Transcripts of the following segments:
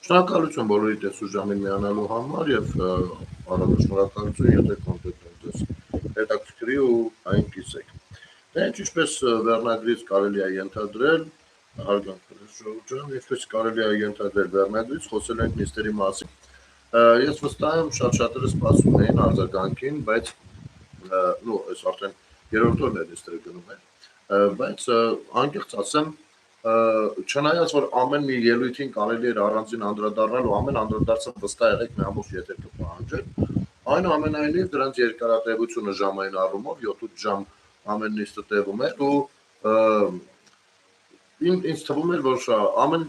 Շնորհակալություն բոլորի տեսուժամին միանալու համար եւ առավել շնորհակալություն, եթե կոնտենտը ձեզ հետաքրքրի ու այն կիսեք։ Դե ինչպես վերնագրից կարելի է ենթադրել, հարգանք ժողովուրդ, ինչպես կարելի է ենթադրել վերնագրից, խոսել ենք նիստերի մասին։ Ես վստահ եմ շատ-շատերը սպասում էին արձագանքին, բայց այս արդեն երրորդ օրն է նիստերը գնում են, բայց անկեղծ ասեմ, չնայած որ ամեն մի ելույթին կարելի էր առանձին անդրադառնալ ու ամեն անդրադարձը վստահ եղեք մի ամբողջ եթեր կպահանջել, այնուամենայնիվ դրանց երկարատևությունը ժամային առումով 7-8 ժամ ամեն նիստը տևում էր ու ինձ թվում էր, որ ամեն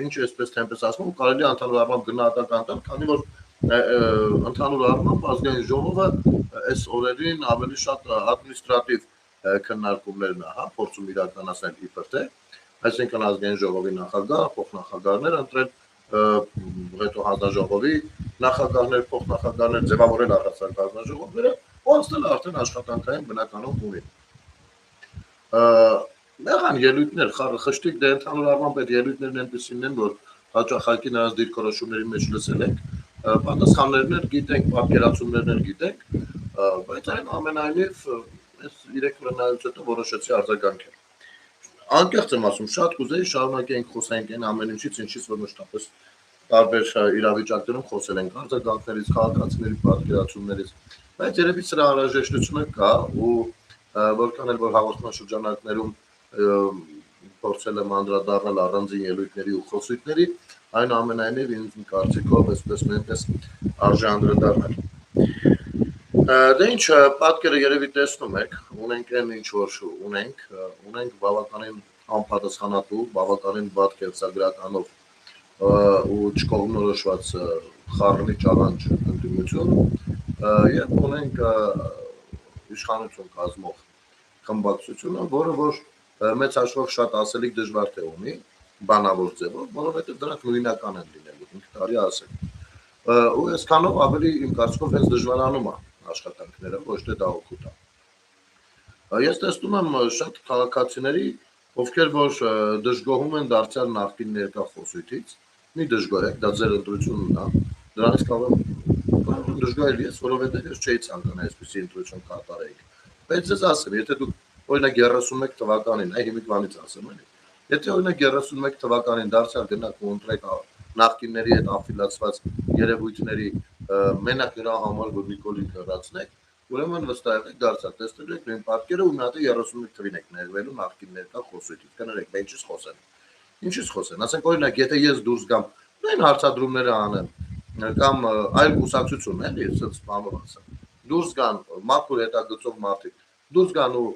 ինչ այսպես թե այնպես ասում կարելի է ընդհանուր առմամբ գնահատական տալ, քանի որ ընդհանուր առմամբ ազգային ժողովը այս օրերին ավելի շատ ադմինիստրատիվ քննարկումներն է, փորձում իրականացնել իբր թե այսինքն ազգային ժողովի նախագահ, փոխնախագահներ ընտրել, հետո հանձնաժողովի նախագահներ, փոխնախագահներ ձևավորել առհասարակ հանձնաժողովները, ու անցնել արդեն աշխատանքային բնականon ունի։ Եղան ելույթներ, խշտիկ դե ընդհանուր առմամբ այդ ելույթներն այնպեսին են, որ հաճախակի նրանց դիրքորոշումների մեջ լսել ենք, պատասխաններն էլ գիտենք, պատկերացումներն էլ գիտենք, բայց այնուամենայնիվ այս 3 օրնայից հետո որոշեցի արձագանքել։ Անկեղծ եմ ասում, շատ կուզեի շարունակենք խոսենք այն ամեն ինչից, ինչից որ մշտապես տարբեր իրավիճակներում խոսել ենք արձագանքներից, քաղաքացիների պատկերացումներից, բայց երևի սրա անհրաժեշտությունը կա ու որքան էլ որ հաղորդման շրջանակներում փորձել եմ անդրադառնալ առանձին ելույթների ու խոսույթների, այնուամենայնիվ ինձ կարծիքով այսպես նույնպես արժե անդրադառնալ։ Դե ինչ պատկերը երևի տեսնում եք, ունենք այն ինչ որ ունենք բավականին անպատասխանատու, բավականին վատ կենսագրականով ու չկողմնորոշված խառնի ճաղանջ ընդդիմություն եւ ունենք իշխանություն կազմող խմբակցությունը, որը որ մեծ հաշվով շատ ասելիք դժվար թե ունի, բանավոր ձևով, որովհետեւ դրանք նույնական են լինելու, ինքը կարելի ասել։ Ու այսքանով ավելի իմ կարծիքով հենց դժվարանում է աշխատանքները, ոչ թե դա օգուտ է։ Ես տեսնում եմ շատ քաղաքացիների, ովքեր որ դժգոհում են դարձյալ նախկին ներկա խոսույթից, մի դժգոհեք, դա ձեր ընտրությունն է, դրանից կարող եմ դժգոհել ես, որովհետև ես չէի ցանկանա այսպիսի ընտրություն կատարեի։ Բայց ես ասեմ, եթե դուք օրինակ 31 թվականին, հիմիկվանից ասեմ, էլի, եթե օրինակ 31 թվականին դարձյալ գնաք ու ընտրեք նախկինների հետ աֆիլացված երևույթների մենակ նրա համար, որ Նիկոլին կռացնեք, ուրեմն վստահ եք դարձյալ տեսնելու եք նույն պատկերը ու մի հատ 31 թվին եք ներվելու նախկին ներկա խոսույթից։ Կներեք, բա ինչից խոսեն։ Ինչից խոսեն։ Ասենք օրինակ, եթե ես դուրս գամ, նույն հարցադրումները անեմ, կամ այլ կուսակցություն, էլի, ասած բանով ասեմ։ Դուրս գան մաքուր հետագծող մարդիկ, դուրս գան ու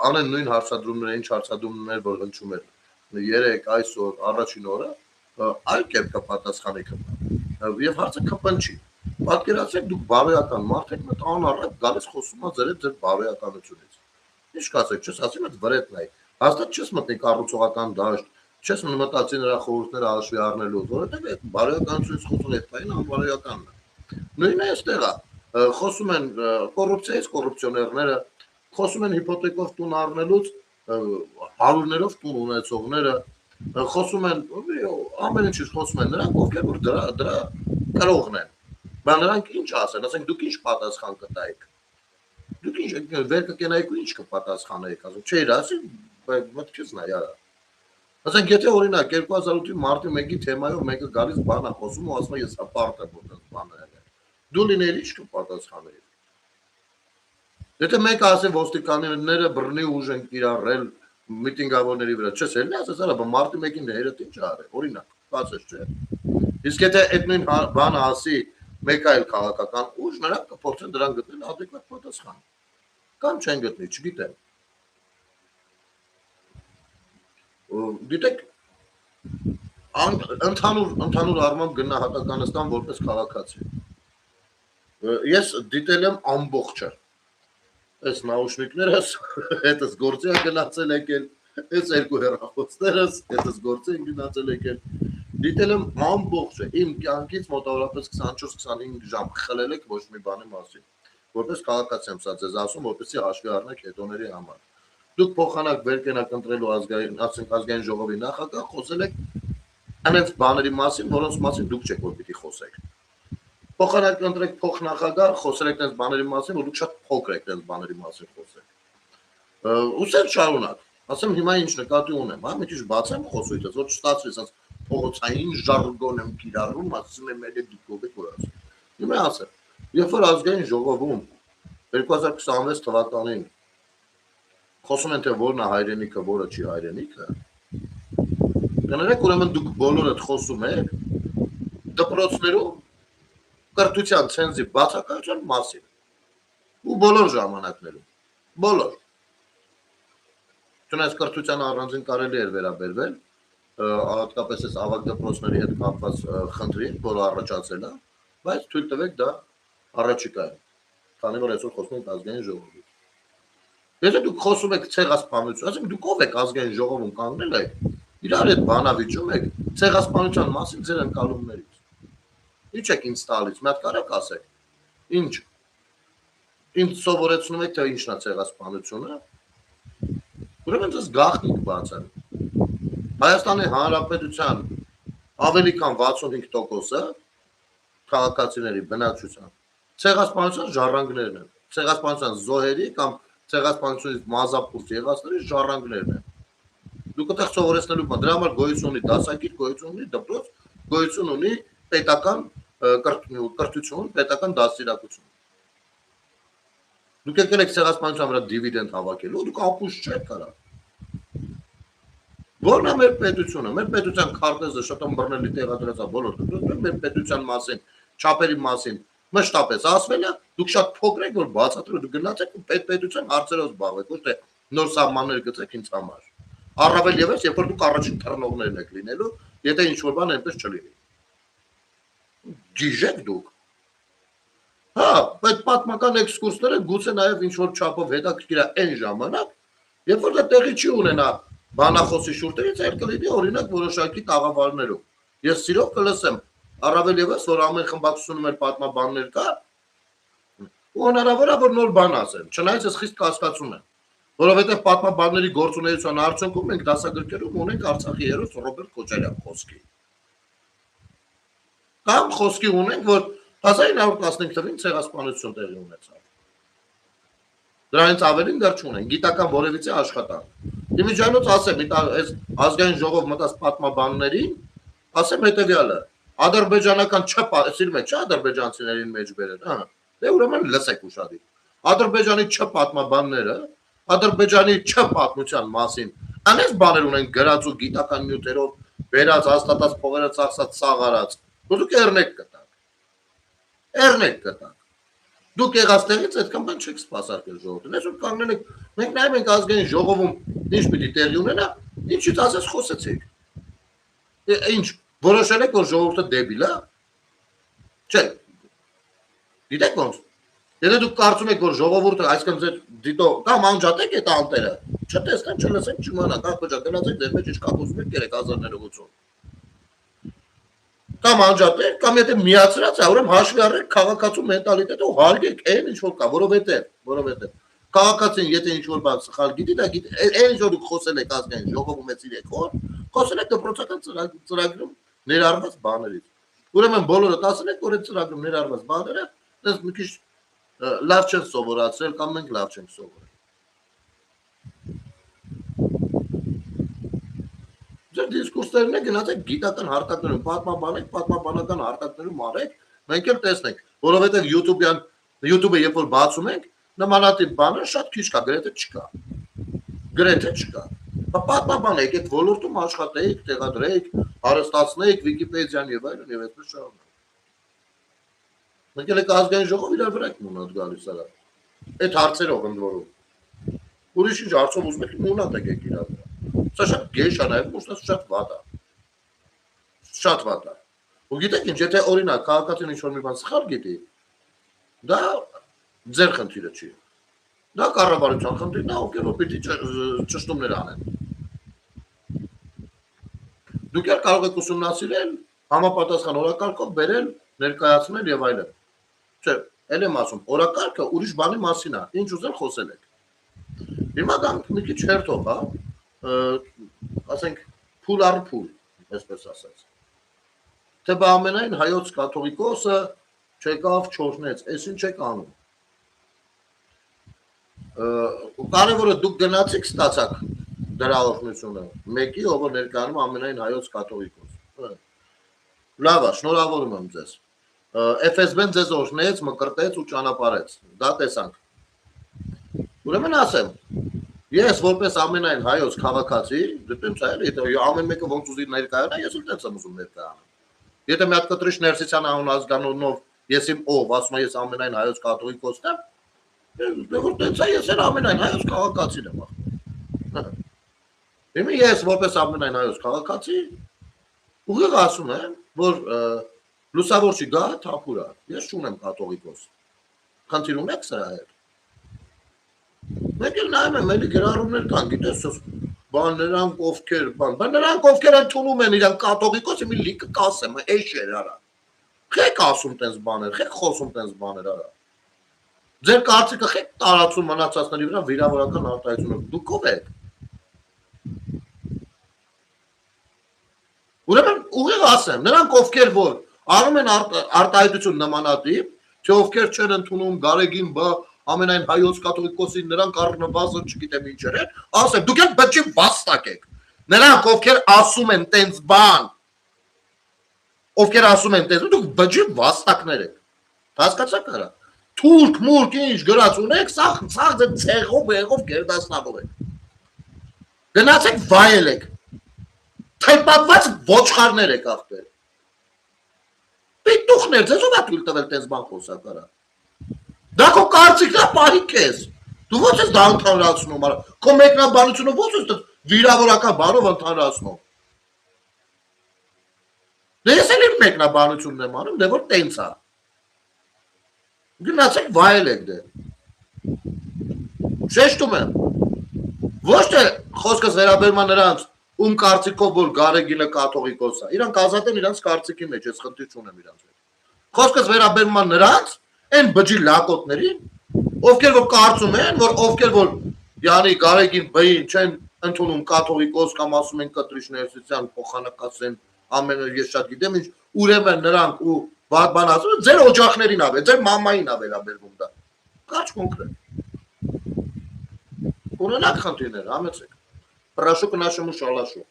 անեն նույն հարցադրումները, ինչ հարցադրումներ որ հնչում են 3 այսօր առաջին օրը, այլ կերպ կպատասխանեք եւ հարցը կպնչի։ Պատկերացրեք դուք բարոյական մարդ եք, մտ անառակ գալիս խոսում է ձեր բարոյականությունից։ Ինչ կասեք, չես ասի մտ վրետնայ։ Հաստատ չես մտնի կառուցողական դաշտ, չես մտածի նրա խորհուրդները հաշվի առնելու, որովհետեւ այդ բարոյականությունից խոսում եք, այն անբարոյականն է։ Նույնն է այստեղ է։ Խոսում են կոռուպցիայից կոռուպցիոներները, խոսում են հիպոթեկով տուն առնելուց հարյուրներով տուն ունեցողները, խոսում են ամեն ինչից խոսում են նրանք, ովքեր որ դրա կրողն են։ Բա նրանք ինչ ասեն, ասենք դուք ինչ պատասխան կտայիք։ Դուք ինչ վեր կկենայիք ու ինչ կպատասխանեիք, ասում, չէ, ասի, մտքից նա яра։ Ասենք եթե օրինակ 2008-ի մարտի 1-ի թեմայով մեկը գալիս բան է խոսում ու ասում է ես ապարտ եմ որտեղ բան է եղել։ Դու լինեիր ինչ կպատասխանեիր։ Եթե մեկը ասի ոստիկանները բռնի ուժ են կիրառել միտինգավորների վրա, չես ելնի ասես, արա, մարտի 1-ին հերդ ինչ արել, օրինակ, ասես չէ։ Իսկ եթե այդ նույն բանը ասի մեկ այլ քաղաքական ուժ, նրանք կփորձեն դրան գտնել adekvat պատասխան։ Կամ չեն գտնի, չգիտեմ։ Դիտեք ընդհանուր առմամբ գնահատականստան որպես քաղաքացի։ Ես դիտել եմ ամբողջը։ Այս նաուշնիկներս, հետս գործի է գնացել եկել, այս երկու հեռախոսներս, հետս գործի են գնացել եկել։ Դիտել եմ ամբողջը, իմ կյանքից մոտավորապես 24-25 ժամ խլել եք ոչ մի բանի մասին։ Որպես քաղաքացի եմ սա ձեզ ասում, որպեսզի հաշվի առնեք հետոների համար։ Դուք փոխանակ վեր կենաք ընտրելու ազգային ժողովի նախագահ, խոսել եք Անենց բաների մասին, որոնց մասին դուք չեք որ պիտի խոսեք։ Փոխանակ ընտրեք փոխնախագահ, խոսեք այնպես բաների մասին, որ դուք շատ փոքր եք այնպես բաների մասին խոսեք։ Ուսեր շարունակ։ Ասեմ հիմա ինչ նկատի ունեմ, հա, մի քիչ բացեմ խոսույթս, որ չստացվի ասած փողոցային ժարգոն եմ կիրառում, ասում եմ էլ դուք եք որ ասում։ Հիմա ասեմ, երբ որ ազգային ժողովում 2026 թվականին խոսում են թե որն է հայրենիքը, որը չի հայրենիքը, կներեք ուրեմն դուք բոլորդ խոսում եք դպրոցներում կրթության ցենզի բացակայության մասին ու բոլոր ժամանակներում բոլոր Չնայած կրթության առանձին կարելի էր վերաբերվել հատկապես այս ավագ դպրոցների հետ կապված խնդրին, որը առաջացել է, բայց թույլ տվեք դա առաջիկայում, քանի որ այսօր խոսում ենք ազգային ժողովի։ Եթե դուք խոսում եք ցեղասպանություն, ասենք դուք ով եք ազգային ժողովում կանգնել եք, իրար հետ բանավիճում եք ցեղասպանության մասին ձեր ընկալումներից։ Ինչ եք ինձ տալիս, մի հատ կարեք ասեք։ Ինչ։ Ինձ սովորեցնում եք թե ինչն է ցեղասպանությունը։ Ուրեմն դες գաղտնիք բացան։ Հայաստանի Հանրապետության ավելի քան 65%-ը քաղաքացիների բնակչության ցեղասպանության ժառանգներն են։ Ցեղասպանության զոհերի կամ ցեղասպանությունից մազապուրց եղածների ժառանգներն են։ Դուք այդտեղ սովորեցնելու բան, դրա համար գոյություն ունի դասագիր, գոյություն ունի դպրոց, գոյություն ունի պետական կրթություն, պետական դաստիարակություն։ Դուք եկել եք ցեղասպանության վրա դիվիդենդ հավաքելու, դուք ապուշ չեք կարա։ Որն է մեր պետությունը, մեր պետության քարտեզը շատ ըմբռնելի տեղադրած է բոլոր դեպքերում, մեր պետության մասին, չափերի մասին, մշտապես ասվել է, դուք շատ փոքր եք որ բացատրում, դուք գնացեք ու պետության հարցերով զբաղվեք, ոչ թե նոր սահմաններ գծեք ինձ համար։ Առավել ևս, երբ որ դուք առաջին թռնողներն եք լինելու, եթե ինչ որ բան այնպես չլինի։ Գիժեք դուք։ Հա, այդ պատմական էքսկուրսները գուցե նաև ինչ որ չափով հետաքրքիր է այն ժամանակ, երբ որ դա տեղի չի ունենա բանախոսի շուրթերից էլ կլինի օրինակ որոշակի տաղավարներում։ Ես սիրով կլսեմ, առավել ևս որ ամեն խմբակցությունում մեր պատմաբաններ կա, ու հնարավոր է որ նոր բան ասեն, չնայած ես խիստ կասկածում եմ, որովհետև պատմաբանների գործունեության արդյունքում մենք դասագրքերում ունենք Արցախի հերոս Ռոբերտ Քոչարյան խոսքի։ Կամ խոսքի ունենք, որ 1915 թվականին ցեղասպանություն տեղի ունեցավ։ Դրանից ավելին դեռ չունեն, գիտական որևիցե աշխատանք։ Իմիջիայնոց ասեմ, այս ազգային ժողով մտած պատմաբաններին, ասեմ հետևյալը, ադրբեջանական սիրում եք, չէ՞ ադրբեջանցիներին մեջ բերել, հա։ Դե ուրեմն լսեք ուշադիր։ Ադրբեջանի պատմաբանները, Ադրբեջանի պատմության մասին, անես բաներ ունեն գրած ու գիտական նյութերով, վերած, հաստատած փողերը ծախսած սաղարած, որ դուք երնեք կտաք։ Երնեք կտաք։ Դուք եղած տեղից այդքան բան չեք սպասարկել ժողովրդին։ Այսօր կանգնել եք, մենք նայում ենք ազգային ժողովում ինչ պիտի տեղի ունենա, ինչից ասես խոսեցեք։ Ինչ, որոշել եք, որ ժողովուրդը դեբիլ է։ Չէ։ Գիտեք ոնց։ Եթե դուք կարծում եք, որ ժողովուրդը, այսինքն ձեր դիտո կամ անջատեք այդ անտերը, չտեսնեն, չլսեն, չիմանան, կապոջա գնացեք դեր մեջ ինչ կապոսում եք 3080։ Կամ անջատեք, կամ եթե միացրած է, ուրեմն հաշվի առեք քաղաքացու մենտալիտետը ու հարգեք այն ինչ որ կա, որովհետև քաղաքացին եթե ինչ որ բան սխալ գիտի, դա գիտի, այն ինչ որ դուք խոսել եք ազգային ժողովում էս իրեք օր, խոսել եք դպրոցական ծրագրում ներառված բաներից։ Ուրեմն բոլորը ասել եք, որ այդ ծրագրում ներառված բաները դες մի քիչ լավ չեն սովորացրել կամ մենք լավ չենք սովորել։ Ձեր դիսկուրսներն է գնացեք գիտական հարթակներում, պատմաբանեք, պատմաբանական հարթակներում արեք, մենք էլ տեսնենք, որովհետև YouTube-ը երբ որ բացում ենք, նմանատիպ բաներ շատ քիչ կա, գրեթե չկա։ Գրեթե չկա։ Պատմաբանեք, այդ ոլորտում աշխատեք, տեղադրեք, հարստացնեք Վիկիպեդիան եւ այլն եւ այդպես շարունակ։ Մենք էլ եք ազգային ժողով իրար վրա եք մունատ գալիս արա։ Այդ հարցերով ընդ որում։ Ուրիշ ինչ հարցով ուզում եք մունատ եք իրար վրա։ Սա շատ գեշ է նաև, ոչ թե շատ վատ է։ Շատ վատ է։ Ու գիտեք ինչ, եթե օրինակ քաղաքացին ինչ որ մի բան սխալ գիտի, դա ձեր խնդիրը չի։ Դա կառավարության խնդիրն է, ովքեր որ պիտի ճշտումներ անեն։ Դուք եք կարող եք ուսումնասիրել, համապատասխան օրակարգով բերել, ներկայացնել եւ այլն։ Չէ, ել եմ ասում, օրակարգը ուրիշ բանի մասին է, ինչ ուզել խոսել եք։ Հիմա գանք մի քիչ հերթով, հա, ասենք փուլ առ փուլ, այսպես ասած։ թե բա ամենայն հայոց կաթողիկոսը չեկավ չորնեց, այսին չեք անում։ Կարևորը դուք գնացիք ստացաք դրա օրհնությունը, մեկի ով ներկայանում ամենայն հայոց կաթողիկոս։ Լավ է, շնորհավորում եմ ձեզ։ FSB-ն ձեզ օրհնեց, մկրտեց ու ճանապարհեց։ Դա տեսանք։ Ուրեմն ասեմ, ես որպես ամենայն հայոց քաղաքացի, դեպի ամեն մեկը ոնց ուզի ներկայանա, ես էլ տենց եմ ուզում ներկայանալ։ Եթե մի հատ կտրիշ Ներսիսյան անուն ազգանունով ես իմ ով, ասում եմ ես ամենայն հայոց կաթողիկոսն եմ, որ տենց է ես էլ ամենայն հայոց քաղաքացին եմ։ Իմի ես որպես ամենայն հայոց քաղաքացի ուղիղ ասում եմ, որ լուսավոր չի գա թափուր է, ես չունեմ կաթողիկոս։ Խնդիր ունեք սրա հետ։ Մեկ էլ նայում եմ, էլի գրառումներ կան, գիտես, բան նրանք ովքեր, բան նրանք ովքեր ընդունում են իրան կաթողիկոս, մի լիքը կասեմ, էշեր արա։ Խեք ասում տենց բաներ, խեք խոսում տենց բաներ արա։ Ձեր կարծիքը խեք տարածում մնացածների վրա վիրավորական արտահայտությունը, դուք ով եք։ Ուրեմն ուղիղ ասեմ, նրանք ովքեր որ անում են արտահայտություն նմանատիպ, թե ովքեր չեն ընդունում Գարեգին բա ամենայն հայոց կաթողիկոսին նրանք առնվազն չգիտեմ ինչեր են, ասեմ, դուք եք բջի վաստակ եք։ Նրանք ովքեր ասում են տենց բան, ովքեր ասում են տենց, դուք բջի վաստակներ եք։ Հասկացաք արա։ Թուրք, մուրք, ինչ գրած ունեք, սաղ ցեղով, եղով գերդասնանով եք։ Գնացեք վայել եք։ Թեպատված ոչխարներ եք ախտել։ Պիտուխներ, ձեզ ով է թույլ տվել տես բան խոսակ արա։ Դա քո կարծիքն է, պարիք ես։ Դու ո՞նց ես դա ընդհանրացնում արա։ Քո մեկնաբանությունը ո՞նց ես վիրավորական բառով ընդհանրացնում։ Դե ես էլ իմ մեկնաբանությունն եմ անում, դե որ տենց է։ Գնացեք վայել եք դե։ Շեշտում եմ։ Ոչ թե խոսքս վերաբերում է նրանց ում կարծիքով որ Գարեգինը կաթողիկոս է։ Իրանք ազատ են իրանց կարծիքի մեջ, ես խնդիր չունեմ իրանց հետ։ Խոսքս վերաբերում է նրանց, այն բջի լակոտներին, ովքեր որ կարծում են, որ ովքեր որ յանի Գարեգին բային չեն ընդունում կաթողիկոս կամ ասում են կտրիշ Ներսիսյան փոխանակացեն ամենը ես շատ գիտեմ ինչ, ուրեմն նրանք ու բան ասում, ձեր օջախներին ավ, ձեր մամային ա վերաբերվում դա։ Կարճ կոնկրետ։ Ունենաք խնդիրներ, համեցեք։ Прошу к нашему шалашу.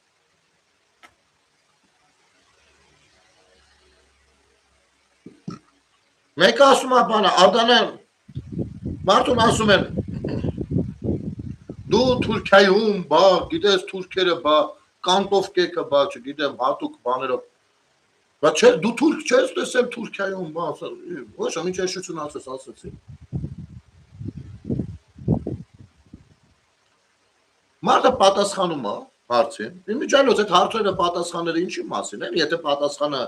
Մեկ ասում է բանը, Ադանան, մարդուն ասում են, դու Թուրքիայում բա, գիտես թուրքերը բա, կանտովկեկը բա, չգիտեմ, հատուկ բաներով, բա չէ, դու թուրք չես տեսել Թուրքիայում բա, ոչ, ինչ էշություն ասեցի։ Մարդը պատասխանում է հարցին, իմիջիայլոց այդ հարցերը պատասխանները ինչի մասին են, եթե պատասխանը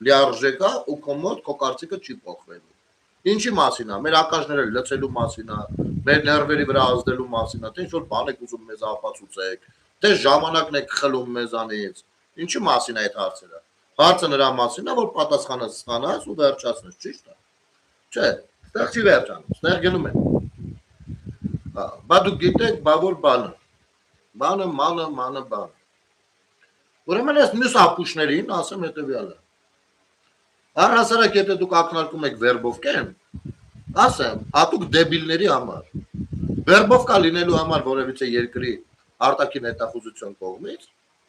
լիարժեք է ու քո մոտ քո կարծիքը չի փոխվելու։ Ինչի մասին է, մեր ակաժները լցելու մասին է, մեր ներվերի վրա ազդելու մասին է, թե ինչ որ բան եք ուզում մեզ ապացուցեք, թե ժամանակն եք խլում մեզանից, ինչի մասին է այդ հարցերը։ Հարցը նրա մասին է, որ պատասխանը ստանաս ու վերջացնես, ճիշտ է։ Չէ, ստեղ չի վերջանում, ստեղ գնում են։ Բա դուք գիտեք, բա որ բանը բանը։ Ուրեմն ես մյուս ապուշներին ասեմ հետևյալը։ Առհասարակ եթե դուք ակնարկում եք վերբովկեն, ասեմ, հատուկ դեբիլների համար։ Վերբովկա լինելու համար որևիցե երկրի արտաքին հետախուզության կողմից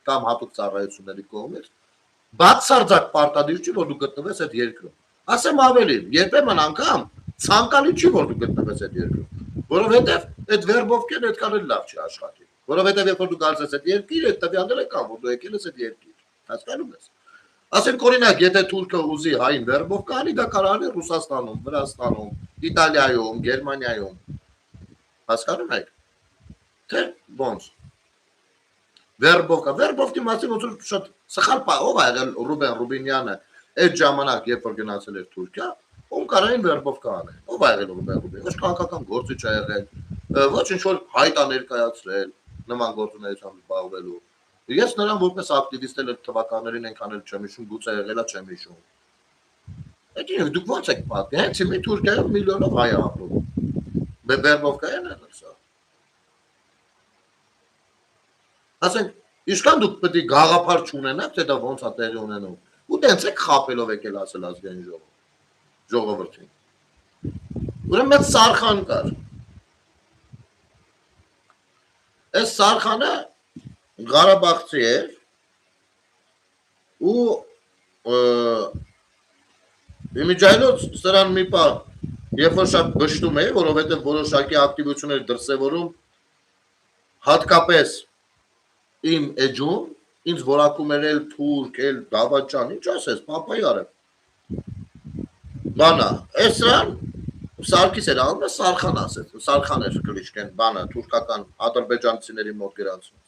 կամ հատուկ ծառայությունների կողմից բացարձակ պարտադիր չի, որ դու գտնվես այդ երկրում։ Ասեմ ավելին, երբեմն անգամ ցանկալի չի, որ դու գտնվես այդ երկրում, որովհետև այդ վերբովկեն այդքան էլ լավ չի աշխատի։ Որովհետև երբ որ դու գալիս ես այդ երկիր, այդ տվյալները կան, որ դու եկել ես այդ երկիր, հասկանում ես։ Ասենք օրինակ, եթե թուրքը ուզի հային վերբով կանի, դա կարող է Ռուսաստանում, Վրաստանում, Իտալիայում, Գերմանիայում, հասկանում եք։ Թե ոնց։ Վերբովկի մասին ոնց որ շատ սխալ ով ա եղել Ռուբեն Ռուբինյանը այդ ժամանակ, երբ որ գնացել էր Թուրքիա, ում կարային վերբովկա անել։ Ով ա եղել Ռուբեն Ռուբինյանը, ոչ քաղաքական գործիչ ա եղել, ոչ ինչ որ հայտ ա ներկայացրել նման գործունեությամբ զբաղվելու։ Ես նրան որպես ակտիվիստ էլ թվականներին այնքան էլ չեմ հիշում, գուցե եղելա չեմ հիշում։ Այդ դուք ո՞նց եք պատմի, հենց հիմա Թուրքիայում միլիոնով հայ ապրում։ Վերբովկա են եղել սա։ Ասենք, ինչքան դուք պետք է գաղափար չունենաք, թե դա ոնց է տեղի ունենում։ ու տենց եք խապելով եկել ասել ազգային ժողովրդին։ Ուրեմն մեծ սարխան կար։ Այս սարխանը Ղարաբաղցի էր ու իմիջայլոց սրան մի պահ երբ որ շատ բշտում է, որովհետև որոշակի ակտիվություններ դրսևորում հատկապես իմ էջում, ինձ որակում էր էլ թուրք, էլ դավաճան, ինչ ասես, պապայի արև։ Բանա, այս սրան Սարգիս էր անում, Սարխան ասեց, Սարխան էր կլիշկեն, բանը, թուրքական ադրբեջանցիների մոտ գրանցված։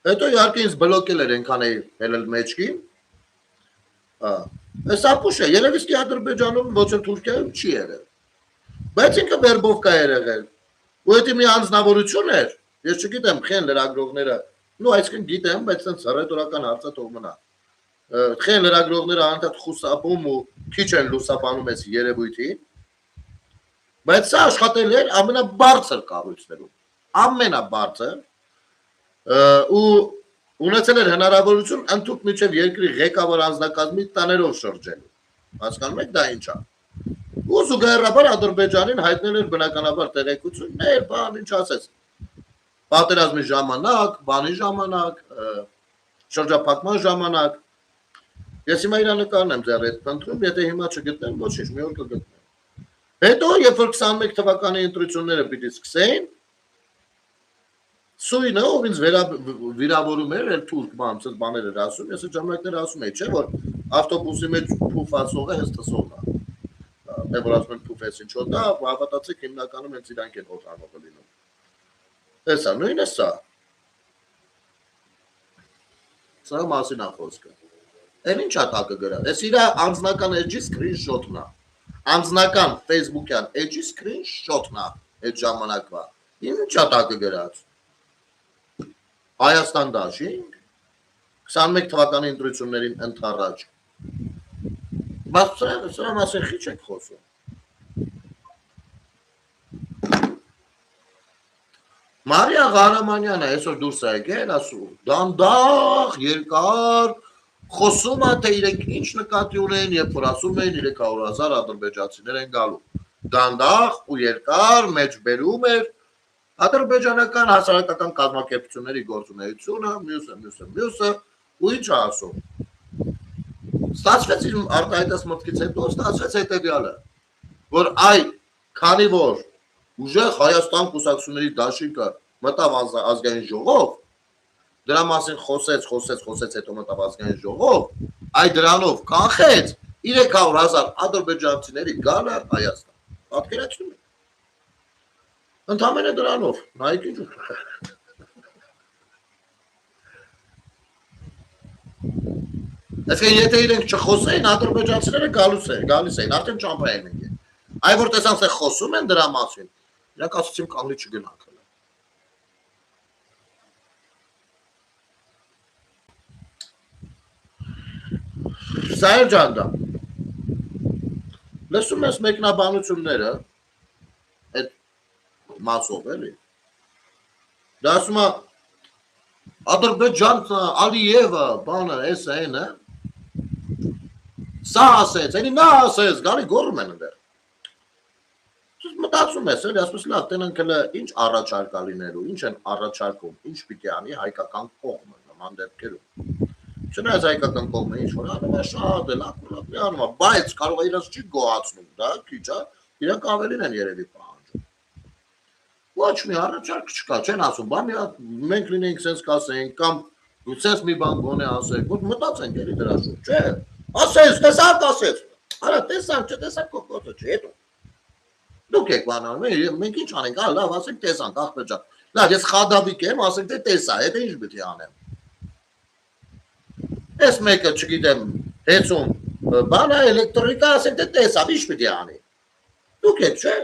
Հետո իհարկե ինձ բլոկել էր ենքան էի հելել մեջքին, այս ապուշ է, երևի ստի ադրբեջանում ոչ էլ թուրքիայում չի եղել, բայց ինքը վերբովկա էր եղել, ու հետի մի անձնավորություն էր, ես չգիտեմ խեն լրագրողները, նու այսքան գիտեմ, բայց տենց հռետորական հարցը թող մնա, խեն լրագրողները անդադ խուսափում ու քիչ են լուսաբանում այս երևույթին, բայց սա աշխատել էր ամենաբարձր կառույցներում, ամենաբարձր ու ունեցել էր հնարավորություն ընդհուպ միջև երկրի ղեկավար անձնակազմի տաներով շրջելու, հասկանում եք դա ինչ է, ու զուգահեռաբար Ադրբեջանին հայտնել էր բնականաբար տեղեկություններ, բան ինչ ասես, պատերազմի ժամանակ, բանի ժամանակ, շրջափակման ժամանակ, ես հիմա իր նկարն եմ ձեռ հետ փնտրում, եթե հիմա չգտնեմ, ոչինչ, մի օր կգտնեմ։ Հետո, երբ որ 21 թվականի ընտրությունները պիտի սկսեին, Սույնը, ով ինձ վիրավորում էր, էլ թուրք բաներ էր ասում, ես ժամանակներ ասում էի, չէ, որ ավտոբուսի մեջ փուֆ ասողը հենց տսողն է, թե որ ասում են փուֆ ես ինչ օտա, հավատացեք հիմնականում հենց իրանք են օտանողը լինում, ես է, նույն է սա, սա մասին է խոսքը, են ինչ ատակը գրած, ես իրա անձնական էջի սկրինշոթն է, անձնական ֆեյսբուքյան էջի սկրինշոթն է, այդ ժամանակվա, ինչ ատակը գրած, Հայաստան դաշինք, 21 թվականի ընտրություններին ընդառաջ, բայց սրա մասին խիչ եք խոսում։ Մարիա Ղարամանյանը այսօր դուրս է եկել, ասում, դանդաղ, երկար, խոսում է, թե իրենք ինչ նկատի ունեն, երբ որ ասում են 300,000 ադրբեջանցիներ են գալու, դանդաղ ու երկար, մեջ բերում էր, ադրբեջանական հասարակական կազմակերպությունների գործունեությունը, մյուսը, ու ինչ է ասում։ Ստացվեց իմ արտահայտած մտքից հետո, ստացվեց հետևյալը, որ քանի որ ուժեղ Հայաստան կուսակցությունների դաշինքը մտավ ազգային ժողով, դրա մասին խոսեց, հետո մտավ ազգային ժողով, դրանով կանխեց 300,000 ադրբեջանցիների գալը Հայաստան։ Պատկերացնում եք։ Ընդամենը դրանով, նայեք ինչ Այսինքն եթե իրենք չխոսեին, ադրբեջանցիները գալիս էին, արդեն ճամփայել են։ Այ որ տեսան, թե խոսում են դրա մասին, իրանք ասացին կանգնի չգնանք։ Սայր ջան դա։ Լսում ես մեկնաբանությունները, այդ մասով էլի։ Դա ասում է Ադրբեջան Ալիևը, բանը, էսը, սա ասեց, էլի նա ասեց, գալի գոռում են ընդեր։ Մտածում ես, էլի, ասում ես լավ, տենանք հələ ինչ առաջարկ լինելու, ինչ են առաջարկում, ինչ պիտի անի հայկական կողմը նման դեպքերում։ Չնայած հայկական կողմը ինչ որ անում է շատ էլ ակուրատի անում է, բայց կարող է իրաց չի գոհացնում, դա քիչ է, իրանք ավելին են երևի պահանջում։ Ոչ մի առաջարկ չկա, չեն ասում, բա մենք լինենք sense կասենք կամ sense մի բան գոնե ասենք, որ մտածենք էլի դրա շուրջ, չէ։ Ասես, տեսակ ասես։ Արա տեսանք, չտեսանք կոկոտը չի, հետո։ Դուք եք բանանում, մենք ինչ անենք, լավ, ասենք տեսանք, ախպեր ջան։ Լավ, ես խադավիկ եմ, ասենք թե տեսա, հետո ինչ պիտի անեմ։ Ես մեկը չգիտեմ, հեծում, բանա էլեկտրոնիկա, ասենք թե տեսավ, ինչ պիտի անի։ Դուք եք, չէ։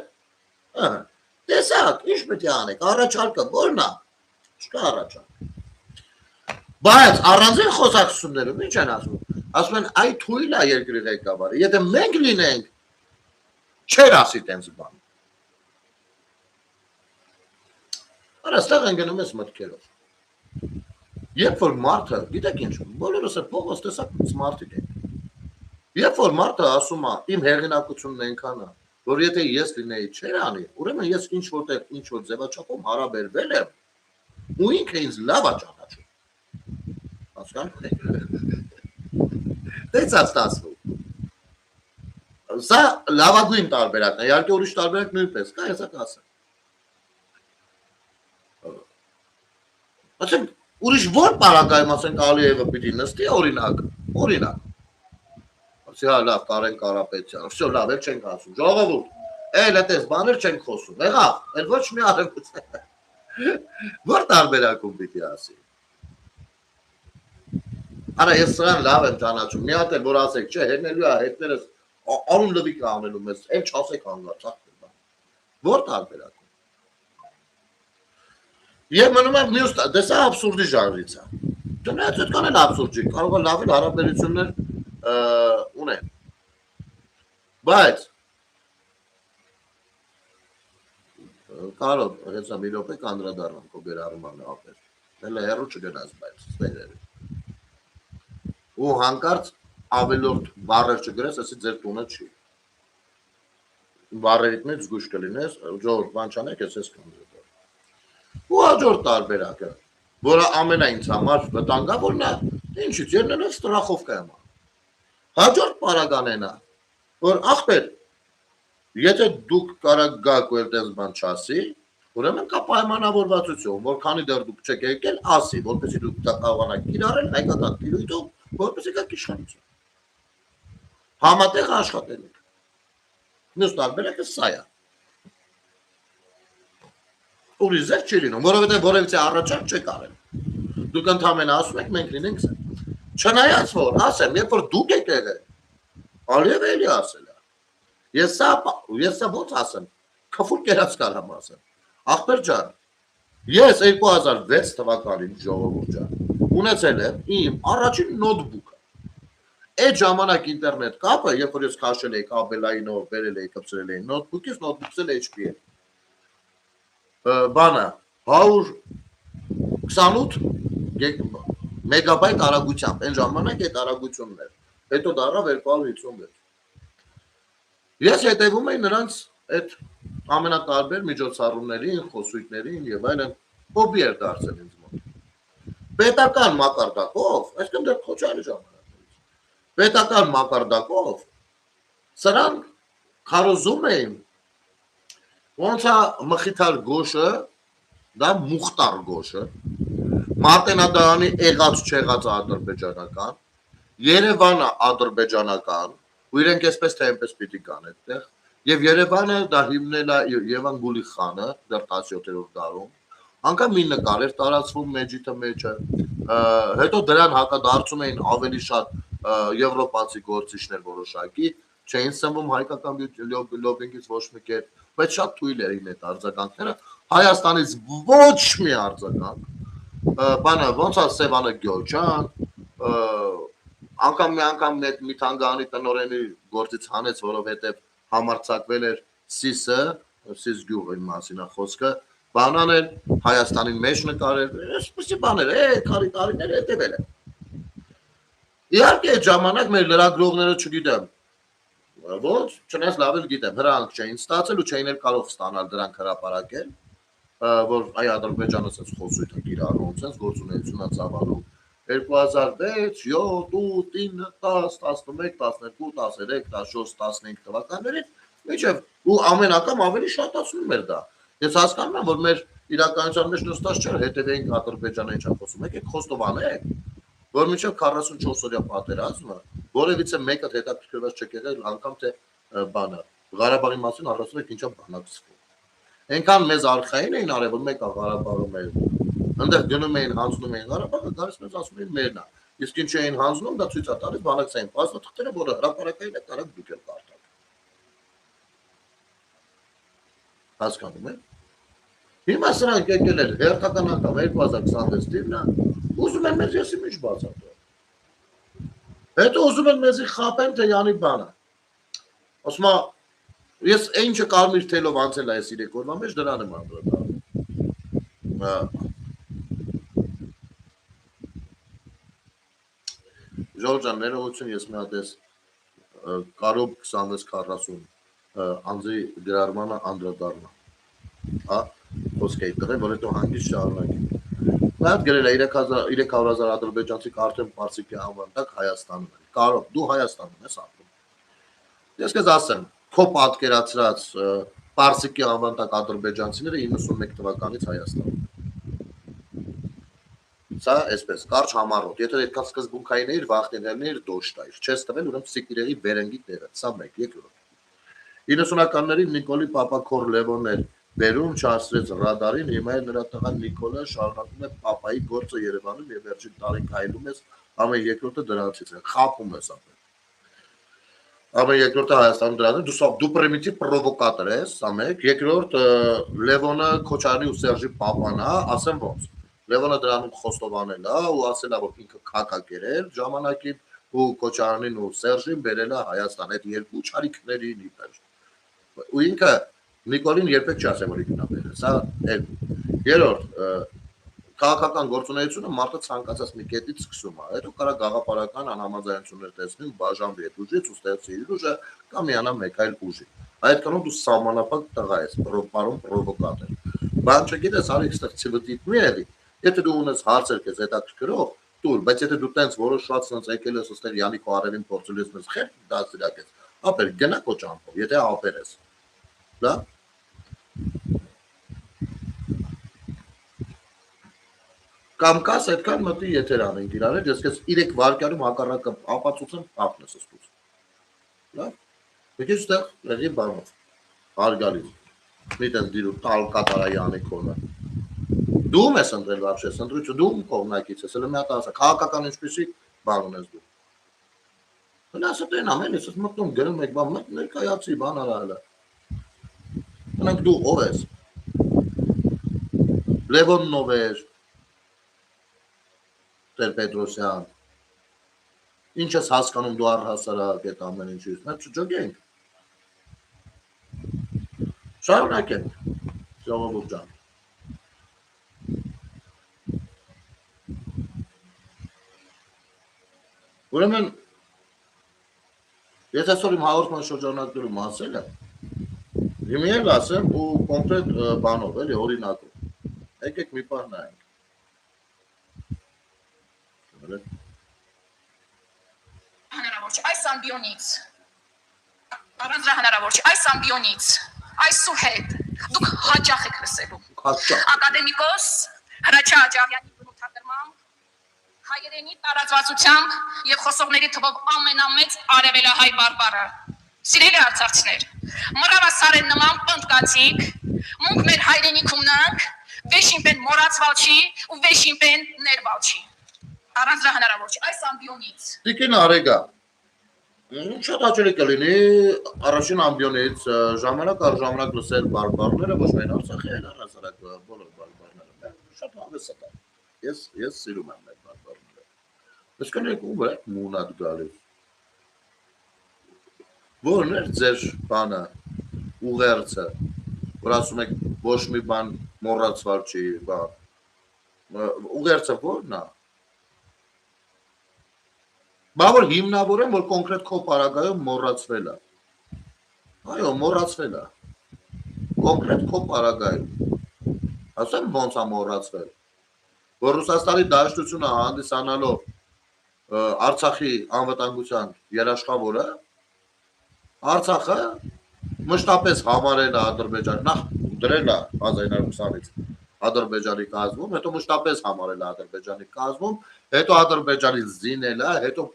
Տեսակ, ինչ պիտի անեք, առաջարկը որն է։ Չկա առաջարկ։ Բայց առանձին խոսակցություններում ինչ են ասում։ Ասում են, այ թույլ է երկրի ղեկավարը, եթե մենք լինենք, չեր ասի տենց բան։ Արա ստեղ են գնում ես մտքերով։ Երբ որ մարդը, գիտեք ինչ, բոլորս էլ փողոց տեսակ մարդիկ են։ Երբ որ մարդը ասում է, իմ հեղինակությունն այնքան է, որ եթե ես լինեի չեր անի, ուրեմն ես ինչ որտեղ ինչ որ ձևաչափում հարաբերվել եմ, ու ինքը ինձ լավ է ճանաչում։ Հասկանու՞մ եք։ Դե՞ց ստացվում։ Սա լավագույն տարբերակն է, իհարկե ուրիշ տարբերակ նույնպես կա, հեսա կասեմ։ Ասենք ուրիշ որ պարագայում ասենք Ալիևը պիտի նստի օրինակ։ Ասի հա լավ Կարեն Կարապետյան, всё լավ, էլ չենք ասում։ Ժողովուրդ, էլ այդպես բաներ չենք խոսում։ Եղավ, էլ ոչ մի արևոց։ Որ տարբերակում պիտի ասի։ Արա ես սրան լավ եմ ճանաչում։ Մի հատ էլ որ ասեք, չէ, հետնելու է, հետներս անուն լվիկ անելու մեզ, էլ չասեք հանգարց, որ տարբերակում։ Եվ մնում է մյուս, դե սա աբսուրդի ժանրից է։ Դրանից այդքան էլ աբսուրդ չի, կարող է լավ էլ հարաբերություններ ունեն։ Բայց կարող հեսա մի րոպե կանդրադառնամ քո Բերարմանը ապեր։ Դե հեռու չգնաս բայց ստերերը։ Ու հանկարծ ավելորդ բառեր չգրես, ասի ձեր տունը չի։ Բառերիդ մեջ զգույշ կլինես, ժողովուրդ բան չանեք, ես կանդրադառնամ։ Ու հաջորդ տարբերակը, որը ամենայն համար վտանգավորն է, ինչից ելնելով ստրախովկա եմ։ Հաջորդ պարագանեն է, որ ախպեր, եթե դուք կարաք գաք ու այդպես բան չասի, ուրեմն կա պայմանավորվածություն, որ քանի դեռ դուք չեք եկել, ասի, որպեսզի դուք կարողանաք կիրառել հայկական տիրույթով, որպեսզի գաք իշխանություն։ Համատեղ աշխատել եք։ Մյուս տարբերակը սա է։ Ուրիշ ձեր չի լինում, որովհետև որևիցե առաջարկ չեք արել։ Դուք ընդհանրապես ասում եք մենք լինենք սա։ Չնայած որ ասեմ, երբ որ դուք եք եղել, Ալիևը էլի ասել է։ Ես սա ոնց ասեմ, քֆուր կերած կարամ ասեմ։ Ախպեր ջան, ես 2006 թվականին ժողովուրդ ջան, ունեցել եմ իմ առաջին նոթբուքը։ Այդ ժամանակ ինտերնետ կապը, երբ որ ես քաշել էի կաբելայինով, բերել էի, կպցրել էի նոթբուքից, նոթբուքսել HP-ը։ Բանը 128 մեգաբայթ արագությամբ, այն ժամանակ այդ արագությունն էր, հետո դառավ 256։ Ես հետևում էի նրանց այդ ամենատարբեր միջոցառումներին, խոսույթներին եւ այլն, հոբի էր դարձել ինձ մոտ։ Պետական մակարդակով, այսինքն դեռ քոչարի ժամանակներից, պետական մակարդակով սրանք քարոզում էին ոնց է մխիթար գոշը, դա Մուխտար գոշը, Մարտենադարանի եղած չեղած ադրբեջանական, Երևանը ադրբեջանական, ու իրենք այսպես թե այնպես պիտի կան այդտեղ, եւ Երևանը դա հիմնել է Եվան Գուլիխանը դեռ 17-րդ դարում, անգամ մի նկար էր տարածվում մեջիթը մեջը, հետո դրան հակադարձում էին ավելի շատ եվրոպացի գործիչներ որոշակի, չէին սնվում հայկական լոբինգից ոչ մի կերպ, բայց շատ թույլ էին այդ արձագանքները, Հայաստանից ոչ մի արձագանք, բանը ոնց է Սևանը Գյոջան, անգամ մի թանգարանի տնօրենի գործից հանեց, որովհետև համարձակվել էր Սիս գյուղի մասին է խոսքը, բանան էր Հայաստանի մեջ նկարել, այսպիսի բաներ, տարիներ հետևել են։ Իհարկե այդ ժամանակ մեր լրագրողները չգիտեմ, ոնց չնայած լավ էլ գիտեմ, հրանք չէին ստացել ու չէին էլ կարող ստանալ դրանք հրապարակել, որ այ Ադրբեջանը sense խոսույթ է կիրառում, sense գործունեություն է ծավալում 2006, 7, 8, 9, 10, 11, 12, 13, 14, 15 թվականներին, միջև ու ամեն անգամ ավելի շատացնում էր դա։ Ես հասկանում եմ, որ մեր իրականության մեջ նստած չէր, հետևեինք Ադրբեջանը ինչա խոսում, եկեք խոստովանեք, որ մինչև 44-օրյա պատերազմը որևիցե մեկը հետաքրքրված չեք եղել անգամ թե բանը Ղարաբաղի մասին առասում եք ինչա բանակցվում։ Այնքան մեզ արխային էին արել, որ մեկը Ղարաբաղում էր, այնտեղ գնում էին հանձնում էին Ղարաբաղը, գալիս մեզ ասում էին մերն է։ Իսկ ինչ էին հանձնում, դա ցույց է տալիս բանակցային փաստաթղթերը, որը հրապարակային է տարակ դուք եք կարդալ։ Հասկանում եք։ Հիմա սրանք եկել են հերթական անգամ 2026 թիվն է, ուզում են մեզ եսի միջ բացատրել։ Հետո ուզում են մեզի խապեն թե յանի բանը։ Ասում է, ես ինչը կարմիր թելով անցել է այս 3 օրվա մեջ դրան եմ անդրադառնում։ Ժողովուրդ ջան, ներողություն, ես մի հատ էս կարոտ 26-40 անձի գրարմանը անդրադառնա։ Հա, խոսք էի տղել, որ հետո հանգիստ շարունակի։ Նա գրել է 300,000 ադրբեջանցի արդեն Պարսիկի անվան տակ Հայաստանում են։ Կարոտ, դու Հայաստանում ես ապրում։ Ես քեզ ասեմ, քո պատկերացրած Պարսիկի անվան տակ ադրբեջանցիները 91 թվականից Հայաստանում են։ Սա այսպես կարճ համառոտ, եթե այդքան սկզբունքային էիր, վախենալն էիր, դոշտայր, չես տվել, ուրեմն Սիկիրեղի վերենգի տեղը, սա մեկ, երկրորդ։ 90-ականներին Նիկոլի Պապաքոր Լևոնն էր բերում, չհասրեց ռադարին, հիմա էլ նրա տղան Նիկոլը շարունակում է Պապայի գործը Երևանում եւ վերջին տարին քայլում ես, ամեն երկրորդը դրանցից է, խափում ես ապա։ Ամեն երկրորդը Հայաստանում դրանից, դու պրիմիտիվ պրովոկատոր ես, սա մեկ, երկրորդ Լևոնը Քոչարյանի ու Սերժի Պապան է, ասեմ ոնց։ Լևոնը դրանում խոստովանել է ու ասել է, որ ինքը քաք է կերել ժամանակին ու Քոչարյանին ու Սերժին բերել է Հայաստան այդ երկու ճարիքներին իբր։ Ու ինքը Նիկոլին երբեք չասել, որ ինքն է բերել։ Սա երրորդ քաղաքական գործունեությունը մարդը ցանկացած մի կետից սկսում է։ Հետո կարա գաղափարական անհամաձայնություններ տեսնի ու բաժանվի այդ ուժից ու ստեղծի իր ուժը կամ միանա մեկ այլ ուժի։ Այդքանով դու սահմանափակ տղա ես, պարոն պրովոկատոր։ Բան չգիտես, արի այստեղ ցվտիտ մի եղի։ Եթե դու ունես հարցեր քեզ հետաքրքրող, դուր, բայց եթե դու տենց որոշված ցած եկել ես ըստեղ Յանիկո Արևին փորձել ես մեզ խեր դասիրակես, ապեր գնա քո ճամփով, եթե ապեր ես։ Լա։ Կամ կաս այդքան մտի եթեր անենք իրար հետ, ես քեզ 3 վարկյանում հակառակը ապացուցեմ փախնես ըստուց։ Լավ։ Եկես այստեղ լեգի բանով։ Հարգալից։ Միտեն դիրու տալ կատարա Յանիկոնը։ Դու ես ընտրել вообще, ընտրությունը դու կողմնակից ես, հələ մի հատ ասա, քաղաքական ինչպեսի բան ունես դու։ Հələ ասա դեն ամեն ես մտնում գրում եք բան, մտ ներկայացի բան արա հələ։ Հələ դու ով ես։ Լևոնն ով ես։ Տեր Պետրոսյան։ Ինչ ես հասկանում դու առհասարակ այդ ամեն ինչից, մենք չջոգենք։ Շարունակենք, ժողովուրդ ջան։ Ուրեմն ես այսօր իմ հաղորդման շրջանակներում ասել եմ, հիմա էլ ասեմ ու կոնկրետ բանով, էլի օրինակով։ Եկեք մի բան նայենք։ Հնարավոր չէ այս ամբիոնից։ Առանց դրա հնարավոր չէ այս ամբիոնից, այսուհետ դուք հաճախ եք լսելու։ Ակադեմիկոս Հրաչյա Աջավյանի բնութագրմամբ հայերենի տարածվածությամբ եւ խոսողների թվով ամենամեծ արևելահայ բարբառը։ Սիրելի արցախցիներ, մռավասարեն նման պնդկացիկ, մունք մեր հայրենիք ունանք, վեշիմպեն մորացվալ չի ու վեշիմպեն ներվալ չի։ Առանց դրա հնարավոր չէ այս ամբիոնից։ Տիկին Արեգա, շատ հաճելի կլինի առաջին ամբիոնից ժամանակ առ ժամանակ լսել բարբառները, ոչ միայն Արցախի, այլ առհասարակ բոլոր բարբառները։ Շատ հավես է։ Ես սիրում եմ այդ բարբառները։ Բայց կներեք ում է մունատ գալիս։ Որն է ձեր բանը, ուղերձը, որ ասում եք ոչ մի բան մոռացված չի, բան։ Ուղերձը որն է։ Բա որ հիմնավորեմ, որ կոնկրետ քո պարագայում մոռացվել է։ Այո, մոռացվել է։ Կոնկրետ քո պարագայում։ Ասեմ ոնց է մոռացվել։ Որ Ռուսաստանի դաշտությունը հանդիսանալով Արցախի անվտանգության երաշխավորը Արցախը մշտապես համարել է Ադրբեջան, նախ դրել է 1920-ից Ադրբեջանի կազմում, հետո մշտապես համարել է Ադրբեջանի կազմում, հետո Ադրբեջանի զինել է, հետո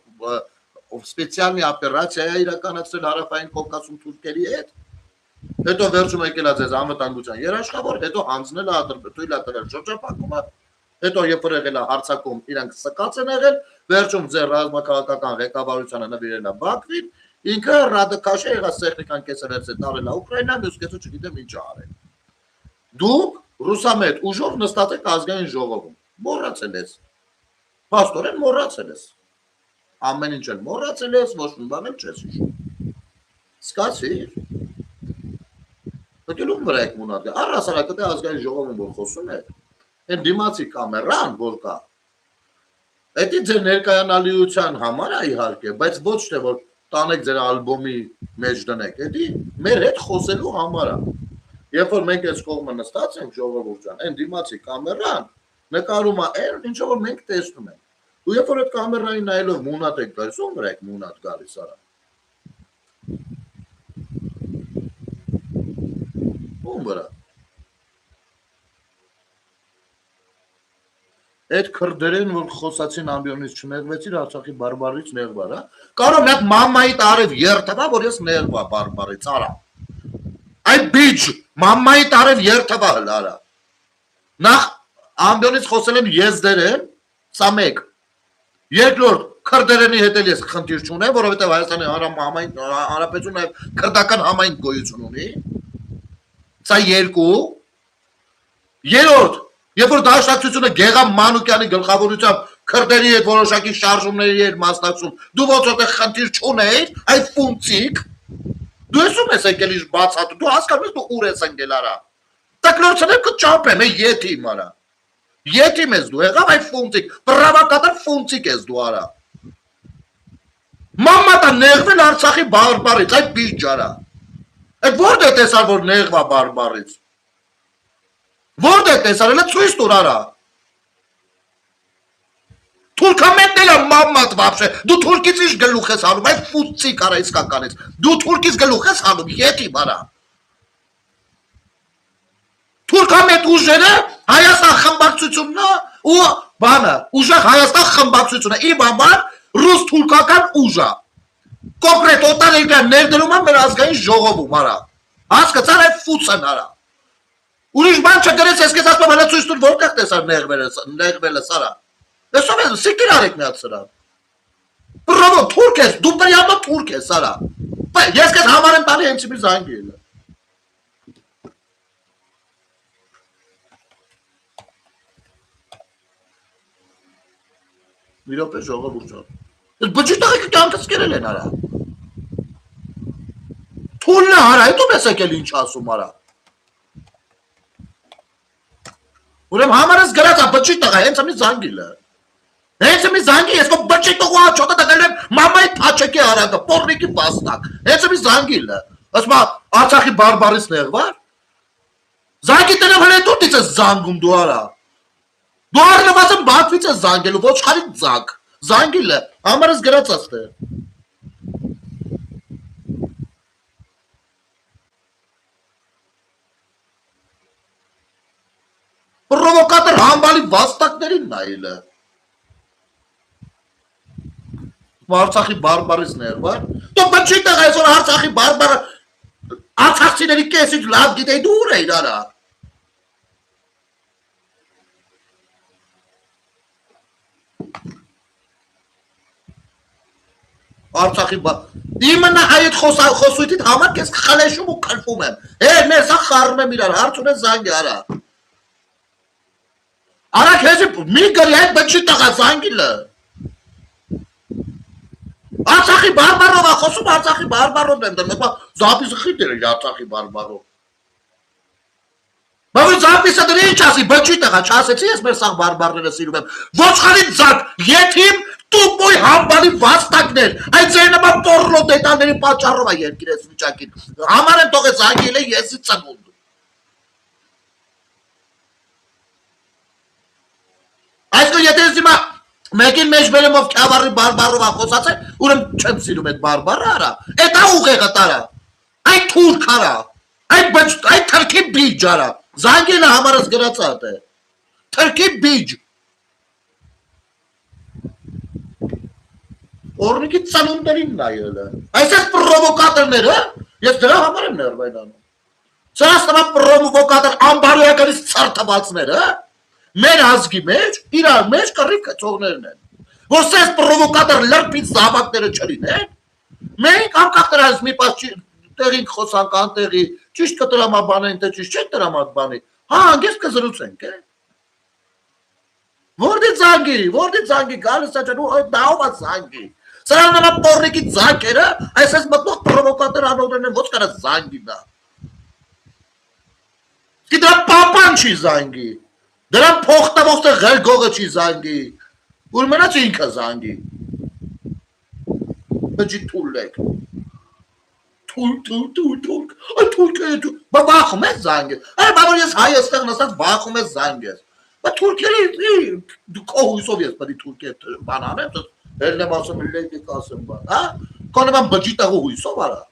սպեցիալնի օպերացիա է իրականացրել Հարավային Կովկասում թուրքերի հետ, հետո վերջում եկել է ձեզ անվտանգության երաշխավոր, հետո հանձնել է թույլ է տվել շրջափակումը, հետո երբ որ եղել է հարձակում, իրանք սկաց են եղել, վերջում ձեր ռազմաքաղաքական ղեկավարությանը նվիրել է Բաքվին, ինքը ռադիկաշե եղած տեխնիկան կեսը վերցել տարել է Ուկրաինա, մյուս կեսը չգիտեմ ինչ արել։ Դուք ռուսամետ ուժով նստած եք ազգային ժողովում, մոռացել ես, փաստորեն մոռացել ես, ամեն ինչ էլ մոռացել ես, ոչ մի բան էլ չես հիշում, սկացիր, եկելում վրա եք մունատ, առհասարակ դե ազգային ժողովում որ խոսում եք, այն դիմացի կամերան որ կա, Էդի ձեր ներկայանալիության համար է իհարկե, բայց ոչ թե որ տանեք ձեր ալբոմի մեջ դնեք, էդի մեր հետ խոսելու համար է։ Երբ որ մենք այս կողմը նստած ենք ժողովուրդ ջան, այն դիմացի կամերան նկարում է այն ինչ որ մենք տեսնում ենք։ Ու երբ որ այդ կամերային նայելով մունատ եք գալիս, ո՞ւմ վրա եք մունատ գալիս արա։ Ո՞ւմ վրա։ Այդ քրդերեն որ խոսացին ամբիոնից չնեղվեցիր Արցախի բարբարից նեղվար, հա։ Կարող մի հատ մամմայի տարև երթվա, որ ես նեղվա բարբարից արա։ Այդ բիջ մամմայի տարև երթվա հլարա։ Նախ ամբիոնից խոսել են եզդերեն, սա մեկ։ Երկրորդ քրդերենի հետ էլ ես խնդիր չունեմ, որովհետև Հայաստանի Հանրապետությունը նաև քրդական համայն գոյություն ունի։ Սա երկու։ Երրորդ Երբ որ դաշնակցությունը Գեգամ Մանուկյանի գլխավորությամբ քրդերի հետ որոշակի շարժումների էր մասնակցում, դու ոնց որտեղ խնդիր չունեիր, այդ ֆունկցիկ, դու եսում ես եկել իր բացատու, դու հասկանում ես դու ուր ես ընկել արա։ Տակլորցնեմ կճապեմ, եթիմ արա։ Եթիմ ես դու, եղավ այդ ֆունկցիկ, պրավոկատոր ֆունկցիկ ես դու արա։ Մամմատա նեղվել Արցախի բարբարից, այդ բիջ արա։ Այդ որտե տեսար որ նեղվա բարբարից։ Որտե՞ղ տեսար, elə ցույց տուր արա։ Թուրքամետն էլ մամմատ вообще։ Դու թուրքից ինչ գլուխ ես հանում, այդ ֆուտցիկ արա իսկականից։ Դու թուրքից գլուխ ես հանում, ետիմ արա։ Թուրքամետ ուժերը Հայաստան խմբակցությունն է ու բանը, ուժեղ Հայաստան խմբակցությունը, իմ համար ռուս թուրքական ուժ է։ Կոնկրետ օտարերկրյա ներդրում է մեր ազգային ժողովում արա։ Հասկացար այդ ֆուտսն արա։ Ուրիշ բան չգրես, ես կես ասում հələ ցույց տուր որտեղ տեսար նեղվելը սարա։ Տեսնում ես, սիկիր արեք մի հատ սրա։ Բրավո, թուրք ես, դու պրյամա թուրք ես սարա։ Ես կես համար եմ տալի հենց մի զանգի էլ։ Մի րոպե ժողովուրդ ջան։ Ես բջի տղեկը կյանքս կերել են արա։ Թուլն է արա, հետո ես եկել ինչ ասում արա։ Ուրեմն համարս գրած է բջի տղա, հենց մի զանգիլը։ Հենց մի զանգի, ես կո բջի տղա չոտը դել եմ մամայի փաչեկի արակը, պորնիկի բաստակ։ Հենց մի զանգիլը։ Ասում Արցախի բարբարից նեղվար։ Զանգի տնեմ հենց դուտից ես զանգում դու արա։ Դու առնվազն Բաքվից ես զանգելու, ոչխարի զանգ։ Զանգիլը, համարս գրած է ստե։ Պրովոկատոր համբալի վաստակներին նայելը։ Արցախի բարբարից ներվար։ Դու բջի տղա ես որ Արցախի բարբարը արցախցիների կեսից լավ գիտեի դու ուր էիր արա։ Արցախի իմը նա այդ խոսույթիդ համար կես խլեշում ու կլպում եմ։ Մեր սա խարում եմ իրար, հարց ունես զանգի արա։ Արա քեզի մի գրի այդ բջի տղա զանգիլը։ Արցախի բարբարով է խոսում, Արցախի բարբարով եմ դրում, զապիսը խիտ էր Արցախի բարբարով։ Բայց զապիսը դրի ինչ ասի, բջի տղա, չասեցի ես մեր սաղ բարբարները սիրում եմ։ Ոչխարի ձակ, եթիմ, տուպոյ համբալի վաստակներ, այդ ձեր նման պորլո դետաների պատճառով է երկիր ես վիճակին։ Համար եմ թողեց զանգիլ է եսի ծնունդ։ Այսքո եթե ես հիմա մեկին մեջ բերեմ ով քավարի բարբարով է խոսած է, ուրեմն չեմ սիրում այդ բարբարը արա, այդ ուղեղը տարա, այդ թուրք արա, այդ թրքի բիջ արա, զանգելը համարս գրած է, թրքի բիջ, օրնիկի ծանունդերին նայելը, այս ես պրովոկատորները, ես դրա համար եմ ներվայն անում, սրաս նման պրովոկատոր ամբարոյականից ծարթվածները, մեր ազգի մեջ, իրար մեջ կռիվ կծողներն են, որ սես պրովոկատոր լրպից զավակները չլինեն, մենք անկախ դրանից մի պաս տեղին խոսանք անտեղի, ճիշտ կտրամաբանեն, թե ճիշտ չեն տրամաբանի, հանգիստ կզրուցենք, որդի զանգի, գալիս աջան ու դահով է զանգի, սրան նման պորնիկի զանգերը, այս ես մտնող պրովոկատոր անողներն են, ոչ կարա զանգի նա, դրա պապան չի զանգի, դրան փոխտամոխտը ղելգողը չի զանգի, Որ մնաց ինքը զանգի։ Բջի թուլեք։ Թուլ։ Այ թուրքը բա վախում ես զանգը։ Այ բա որ ես Հայաստան նստած վախում ես զանգես։ Բա թուրքերի դու կողույսով ես պետք է թուրքի բան անեմ, ելնեմ ասում լեյք ասեմ բան, հա։ Կանեմ բջի տղու հույսով արա։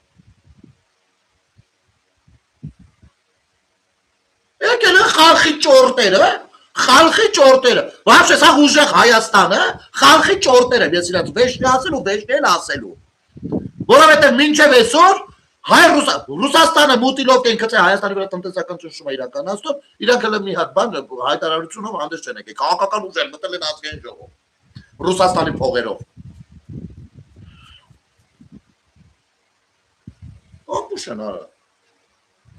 Եկել են խալխի ճորտերը, вообще սա ուժեղ Հայաստանը, խալխի ճորտերը, ես իրաց վեճն ասելու, վեճն ասելու։ Որովհետև մինչև այսօր Ռուսաստանը մուտիլով են գցել Հայաստանի վրա տնտեսական ճնշում է իրականացնում, իրանք էլ մի հատ բան հայտարարությունով հանդես չեն եկել, քաղաքական ուժեր մտել են ազգային ժողով, Ռուսաստանի փողերով։ Ո՞նց են արա։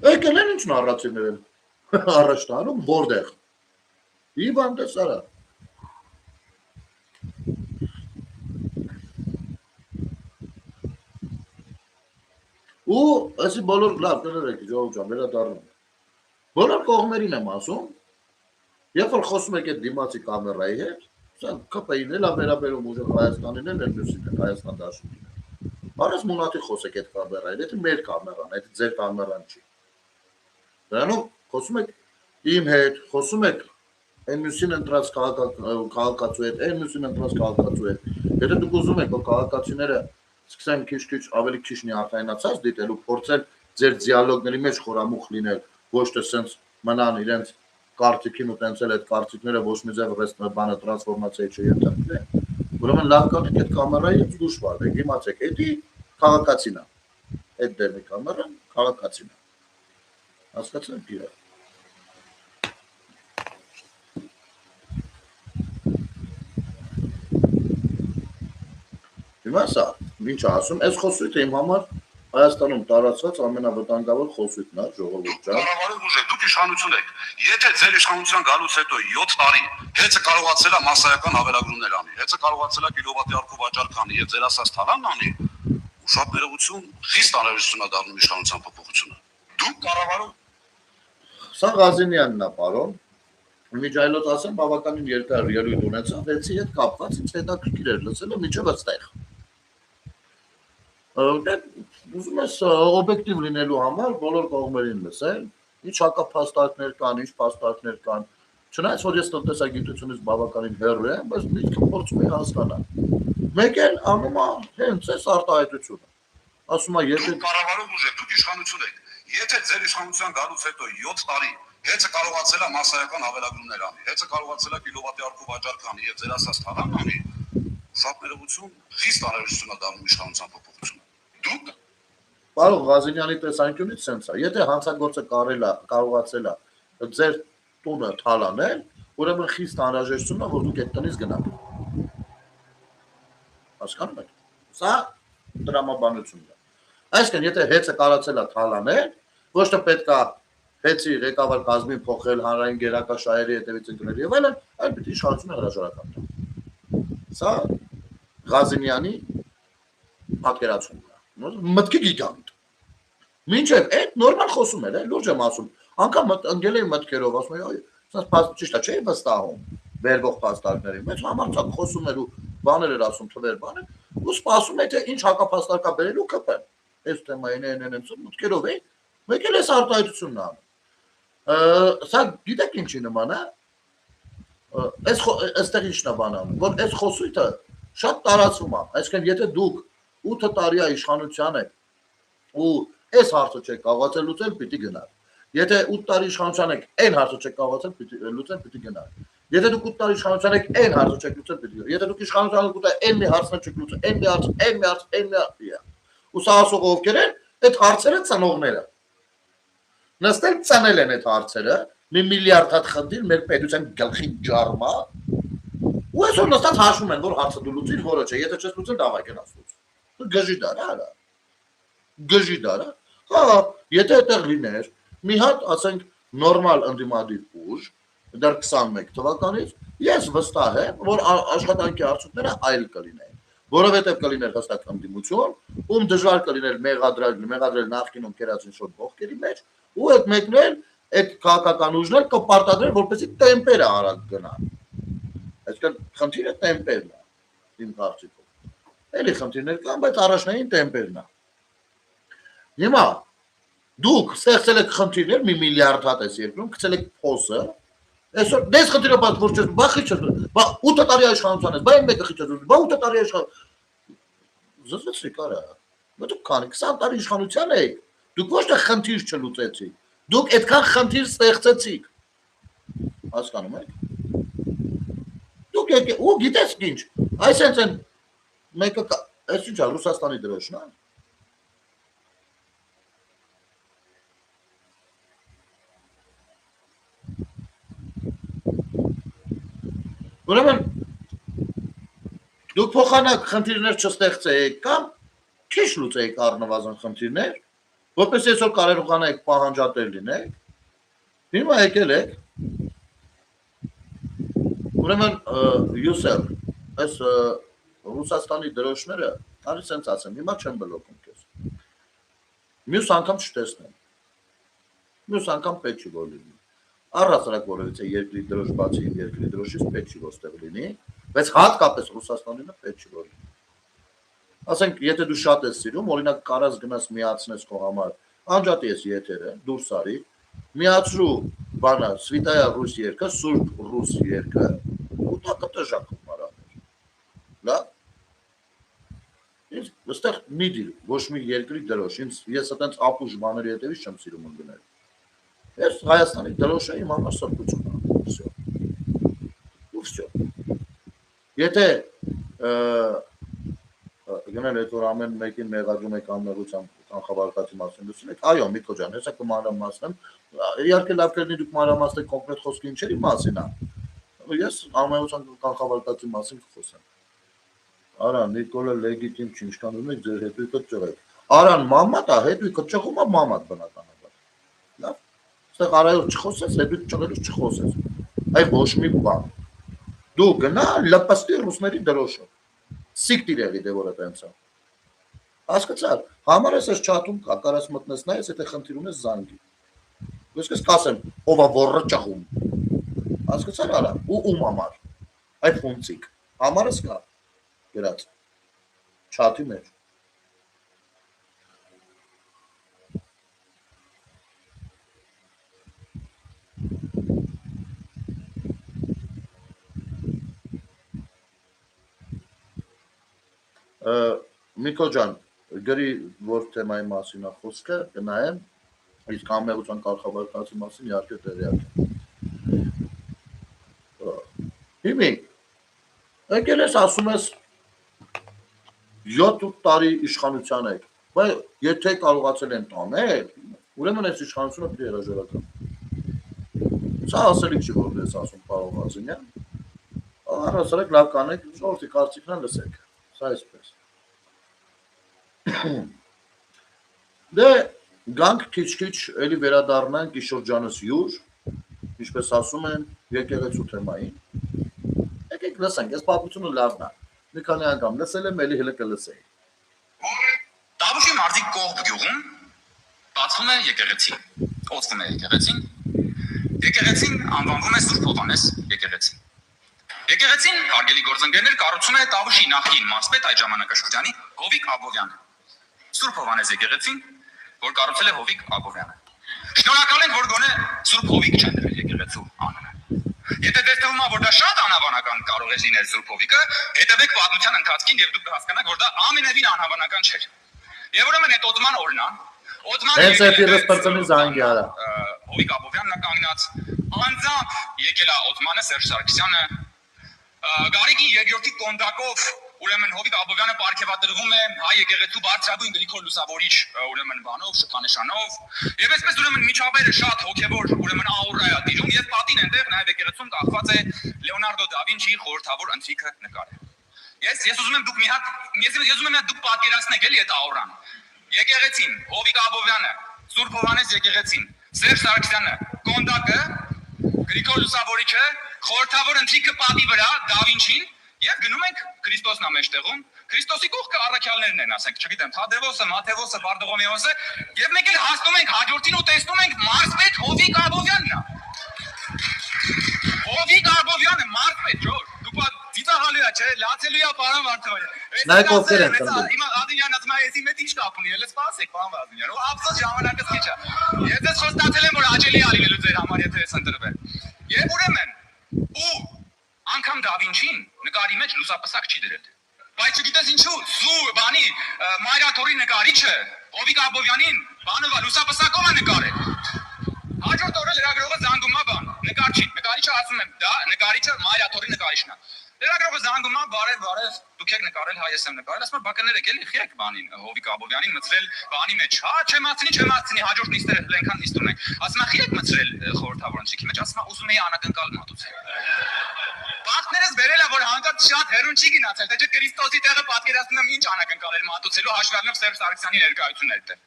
Եկել են ինչն առածիներ են առաջ տանում, որտեղ։ Իվան տեսարա։ Ու այսի բոլոր լավ կներեք ժողով ջան, վերադառնում։ Բոլոր կողմերին եմ ասում, երբ որ խոսում եք այդ դիմացի կամերայի հետ, սա ԿՊԻ-ն էլ վերաբերում ուժեղ Հայաստանին էլ մյուսին էլ Հայաստան դաշնին։ Արես մունատի խոսեք այդ կամերային, դա մեր կամերան, դա ձեր կամերան չի։ Դրանով խոսում եք իմ հետ, խոսում եք այն մյուսին ընտրած քաղաքացու հետ, այն մյուսին ընտրած քաղաքացու հետ։ Եթե դուք ուզում եք, որ քաղաքացիները սկսեն քիչ ավելի քիչ նյարդայնացած դիտել ու փորձել ձեր դիալոգների մեջ խորամուխ լինել, ոչ թե սենց մնան իրենց կարծիքին ու տենցել այդ կարծիքները ոչ մի ձև բանը տրանսֆորմացիայի չյերթարկվեն։ Ուրեմն լավ կանեք այդ կամերայի հետ զգուշ վարվեք, իմացեք, էդի քաղաքացին է։ Այդ դեպի կամերան քաղաքացին է։ Հասկացաք իրար։ Հիմա սա, ինչ ասում, այս խոսույթը իմ համար Հայաստանում տարածված ամենավտանգավոր խոսույթն է, ժողովուրդ ջան։ Կառավարող ուժ եք, դուք իշխանություն եք։ Եթե ձեր իշխանության գալուց հետո 7 տարի հեծը կարողացել է մասսայական հավելագրումներ անի, հեծը կարողացել է կիլովատի արքու վաճառք անի եւ ձեր ասած թալանն անի, ու շատ ներողություն, խիստ անհրաժեշտություն է դառնում իշխանության փոփոխությունը։ Դուք կառավարող Սա Ղազինյանն է, պարոն։ Միջայլոց ասեմ, բավականին երկար ելույթ ունեցա, վեցի հետ կապված ինձ հետաքրքիր էր լսելը միջև այստեղ։ Ուզում ես օբյեկտիվ լինելու համար բոլոր կողմերին լսել, ինչ հակափաստարկներ կան, ինչ փաստարկներ կան։ Չնայած որ ես տնտեսագիտությունից բավականին հեռու եմ, բայց միտքը փորձում եմ հասկանալ։ Մեկ էլ անում է հենց այս արտահայտությունը։ Ասում է, եթե դուք կառավարող ուժ եք, դուք իշխանություն եք։ Եթե ձեր իշխանության գալուց հետո 7 տարի հեծը կարողացել է մասսայական հավելագրումներ անի, հեծը կարողացել է կիլովատի արքու վաճառք անի եւ ձեր ասած թալանն անի, շատ ներողություն, խիստ անհրաժեշտություն է դառնում իշխանության փոփոխությունը։ Դուք Պարոն Ղազինյանի տեսանկյունից սենց է, եթե հանցագործը կարողացել է ձեր տունը թալանել, ուրեմն խիստ անհրաժեշտություն է, որ դուք այդ տնից գնաք։ Հասկանում եք։ Սա տրամաբանությունն է։ Այսինքն, եթե հեծը կարողացել է թալանել, ոչ թե պետք է հեծի ղեկավար կազմին փոխել հանրային գերակաշահերի հետևից ընկնել եւ այլն, այլ պիտի իշխանությունը հրաժարական տա։ Սա Ղազինյանի պատկերացումն է։ Մտքի գիգանտ։ Մինչև այդ նորմալ խոսում էր, լուրջ եմ ասում։ Անկամ ընկել էին մտքերով, ասում էին, այ, ճիշտ է, չէ՞ վստահում վերվող փաստարկների մեջ, համարձակ խոսում էր ու բաներ էր ասում, թվեր բաներ, ու սպասում է թե ինչ հակափաստարկա բերելու կպեն։ Այս թեմային են մտքերով էին, մեկ էլ էս արտահայտությունն անում։ Սա գիտեք ինչի նման է։ Այստեղ ինչն է բանը, որ այս խոսույթը շատ տարածվում է, այսինքն եթե դուք 8 տարի է իշխանության եք ու այս հարցը չեք կարողացել լուծել, պիտի գնալ։ Եթե 8 տարի իշխանության եք, այն հարցը չեք կարողացել լուծել, պիտի գնալ։ Եթե դուք 8 տարի իշխանության եք, այն հարցը չեք լուծել, պիտի գնալ։ Եթե դուք իշխանության եք, այն մի հարցը չեք լուծել, այն մի հարց։ Ու սա ասող ովքեր են, այդ հարցերը ծնողները։ Նստել ծնել են այդ հարցերը, մի միլիարդ հատ խնդիր մեր պետության գլխին ջարմա, ու այսօր նստած հաշվում են, որ հարցը դու լուծիր, որը չէ, եթե չես լուծել, դավայք են ասում։ Գժի դարա, հա։ Գժի դարա։ Հա, եթե այդտեղ լիներ, մի հատ, ասենք, նորմալ ընդդիմադիր ուժ, դեռ 21 թվականից, ես վստահ եմ, որ աշխատանքի արդյունքները այլ կլինեն, որովհետև կլիներ հստակ ընդդիմություն, ում դժվար կլիներ մեղադրել նախկինում կերած ինչ-որ բողոքերի մեջ, ու այդ մեկն էլ այդ քաղաքական ուժն էլ կպարտադրեն, որպեսզի տեմպերը արագ գնան։ Այսինքն խնդիրը տեմպերն է, իմ կարծիքով։ Էլի խնդիրներ կան, բայց առաջնային տեմպերն է։ Հիմա դուք ստեղծել եք խնդիրներ, մի միլիարդ հատ ես երկրում, գցել եք փոսը, այսօր դες խնդիրը բաց որ չես, բա խիչ ես, բա 8 տարի իշխանության ես, բա այն մեկը խիչ ես, բա 8 տարի իշխան զզվեցրի կարա։ Բա դուք քանի 20 տարի իշխանության եք, դուք ոչ թե խնդիր չլուծեցիք, դուք այդքան խնդիր ստեղծեցիք։ Հասկանում եք։ Դուք եկեք ու գիտես ինչ, այսինքն են մեկը այս ինչա Ռուսաստանի դրոշն է։ Ուրեմն դուք փոխանակ խնդիրներ չստեղծեք կամ քիչ լուծեք առնվազն խնդիրներ, որպես այսօր կարողանաք պահանջատեր լինեք։ Հիմա եկել եք ուրեմն յուսեր այս Ռուսաստանի դրոշները արի սենց ասեմ, հիմա չեմ բլոկում քեզ։ Մյուս անգամ չտեսնեմ։ Մյուս անգամ պետք չի որ լինի։ Առհասարակ որովհետեւ երկրի դրոշ բացի երկրի դրոշից պետք չի որ ստեղ լինի, բայց հատկապես Ռուսաստանինը պետք չի որ լինի։ Ասենք, եթե դու շատ ես սիրում, օրինակ կարաս գնաս միացնես քո համար, անջատի ես եթերը, դուրս արի, միացրու բանը, Սվիտայա ռուս երգը, Սուրբ ռուս երգը, ու դա կտժակում մարաներ։ Լավ։ Ինձ այստեղ մի դիր, ոչ մի երկրի դրոշ, ես այդպես ապուշ բաների հետևից չեմ սիրում ընկնել։ Ես Հայաստանի դրոշը իմ համար սրբություն է, всё։ Ու всё։ Եթե գնալ այդ որ ամեն մեկին մեղադրում եք անմեղության կանխավարկածի մասին լսում եք, այո, Միկո ջան, հեսա կմանրամասնեմ, իհարկե լավ կլինի դուք մանրամասնեք կոնկրետ խոսքը ինչերի մասին է։ Ես անմեղության կանխավարկածի մասին կխոսեմ։ Արա, Նիկոլը լեգիտիմ չի, ինչքան ուզում եք ձեր հետույքը ճղեք։ Արան մամատ է, հետույքը ճղում է մամատ բնականաբար։ Լավ։ Այստեղ արայով չխոսես, հետույք ճղելուց չխոսես։ Այ ոչ մի բան։ Դու գնա լպստի ռուսների դրոշը։ Սիկտիր եղի դե որ այդպես է։ Հասկացա՞ր, համար ես չաթում կա, կարաս մտնես նայես, եթե խնդիր ունես զանգի։ Ես կասեմ, ով է որը ճղում։ Հասկացա՞ր արա, ու ում համար։ Այդ ֆունկցիկ։ Համարս կա։ Գրած չաթի մեջ Միկո ջան գրի որ թեմայի մասին է խոսքը գնայեմ իսկ անմեղության կանխավարկածի մասին իհարկե տեղյակ եմ Հիմի եկել ես ասում ես 7 տարի իշխանության եք, բայց եթե կարողացել են տանել, ուրեմն այս իշխանությունը պիտի հրաժարական։ Սա ասելիք չի որ ես ասում պարոն Ղազինյան։ Առհասարակ լավ կանեք, ժողովրդի կարծիքն է լսեք։ Սա այսպես։ Դե գանք քիչ-քիչ էլի վերադառնանք Իշորջանս յուր, ինչպես ասում են, եկեղեցու թեմային։ Եկեք լսենք, այս պատմությունը լավն է։ Մի քանի անգամ լսել եմ, էլի հենց կլսեի։ Տավուշի մարզի կողբ գյուղում բացվում է եկեղեցի, օծվում է եկեղեցին։ Եկեղեցին անվանվում է Սուրբ Հովհաննես եկեղեցի։ Եկեղեցին հարգելի գործընկերներ կառուցում է Տավուշի նախկին մարզպետ այդ ժամանակաշրջանի Հովիկ Աբովյանը։ Սուրբ Հովհաննես եկեղեցին, որ կառուցել է Հովիկ Աբովյանը։ Շնորհակալ ենք, որ գոնե Սուրբ Հովիկ չեն դրել եկեղեցու անունը։ Եթե տեսնում ա որ դա շատ անհավանական կարող է լինել Սուրբ Հովիկը, հետևեք պատմության ընթացքին եւ դուք կհասկանաք, որ դա ամենևին անհավանական չէ։ Եվ ուրեմն այդ օտման օրն է, Հենց էփիրս բրծնի զանգի արա։ Հովիկ Աբովյանն է կանգնած, անձամբ եկել է օտմանը Սերժ Սարգսյանը, Գարեգին երկրորդի կոնդակով ուրեմն Հովիկ Աբովյանը պարգևատրվում է հայ եկեղեցու բարձրագույն Գրիգոր Լուսավորիչ ուրեմն բանով, շքանշանով, եւ այսպես ուրեմն միջավայրը շատ հոգեվոր ուրեմն աուրա է դիժում, եւ պատին այնտեղ նաեւ եկեղեցում կախված է Լեոնարդո դա Վինչիի խորհրդավոր ընթրիքը նկարը։ Ես ուզում եմ դուք մի հատ, ես ուզում եմ դուք պատկերացնեք էլի այդ աուրան։ Եկեղեցին, Հովիկ Աբովյանը, Սուրբ Հովհաննես եկեղեցին, Սերժ Սարգսյանը, կոնդակը, Գրիգոր Լուսավորիչը, խորհրդավոր ընթրիքը պատի վրա դա Վինչին եւ գնում ենք Քրիստոսն է մեջտեղում, Քրիստոսի կողքը առաքյալներն են, ասենք, չգիտեմ, Թադևոսը, Մաթեվոսը, Բարդողոմեոսը եւ մեկ էլ հասնում ենք հաջորդին ու տեսնում ենք մարզպետ Հովիկ Աբովյանն է։ Հովիկ Աբովյանը մարզպետ, դուք չէ, լացելու է պարոն Վարդանյան։ Նայեք ովքեր են խնդրում։ Հիմա Ադինյանն ասում է, «Էսի մեծ ինչ կապ ունի»։ Ելս սպասեք, պարոն Վարդանյան։ Ու ափսոս ժամանակը քիչ է։ Եթե խոստացել եմ, որ հաճելի է լինելու ձեր համար, եթե ես ընտրվեմ։ Եվ ուրեմն, ու անգամ Դա Վինչին նկարի մեջ լուսապսակ չի դրել։ Բայց չգիտես ինչու, սու բանի Մայրաթորի նկարիչը Հովիկ Աբովյանին բանը լուսապսակով է նկարել։ Հաջորդ օրը լրագրողը զանգում է բան, նկարիչը ասում եմ, դա նկարիչը Մայրաթորի նկարիչն է։ Լրագրողը զանգում է, բարև, դուք եք նկարել, հայ ես եմ նկարել, ասում է բակներեք էլի, խիեք բանին, Հովիկ Աբովյանին մցրել բանի մեջ, հա, չեմ ասցնի, հաջորդ նիստերը այնքան նիստ ունենք, ասում է խիեք մցրել խորհրդավոր ընթրիքի մեջ, ասում է ուզում էի անակնկալ մատուցել։ Պատկերս վերել է, որ հանկարծ շատ հերուն չի գնացել, թե չէ Քրիստոսի տեղը պատկերացնում եմ ինչ անակնկալ էր մատուցելու հաշվառնով Սերժ Սարգսյանի ներկայությունն էր դեռ։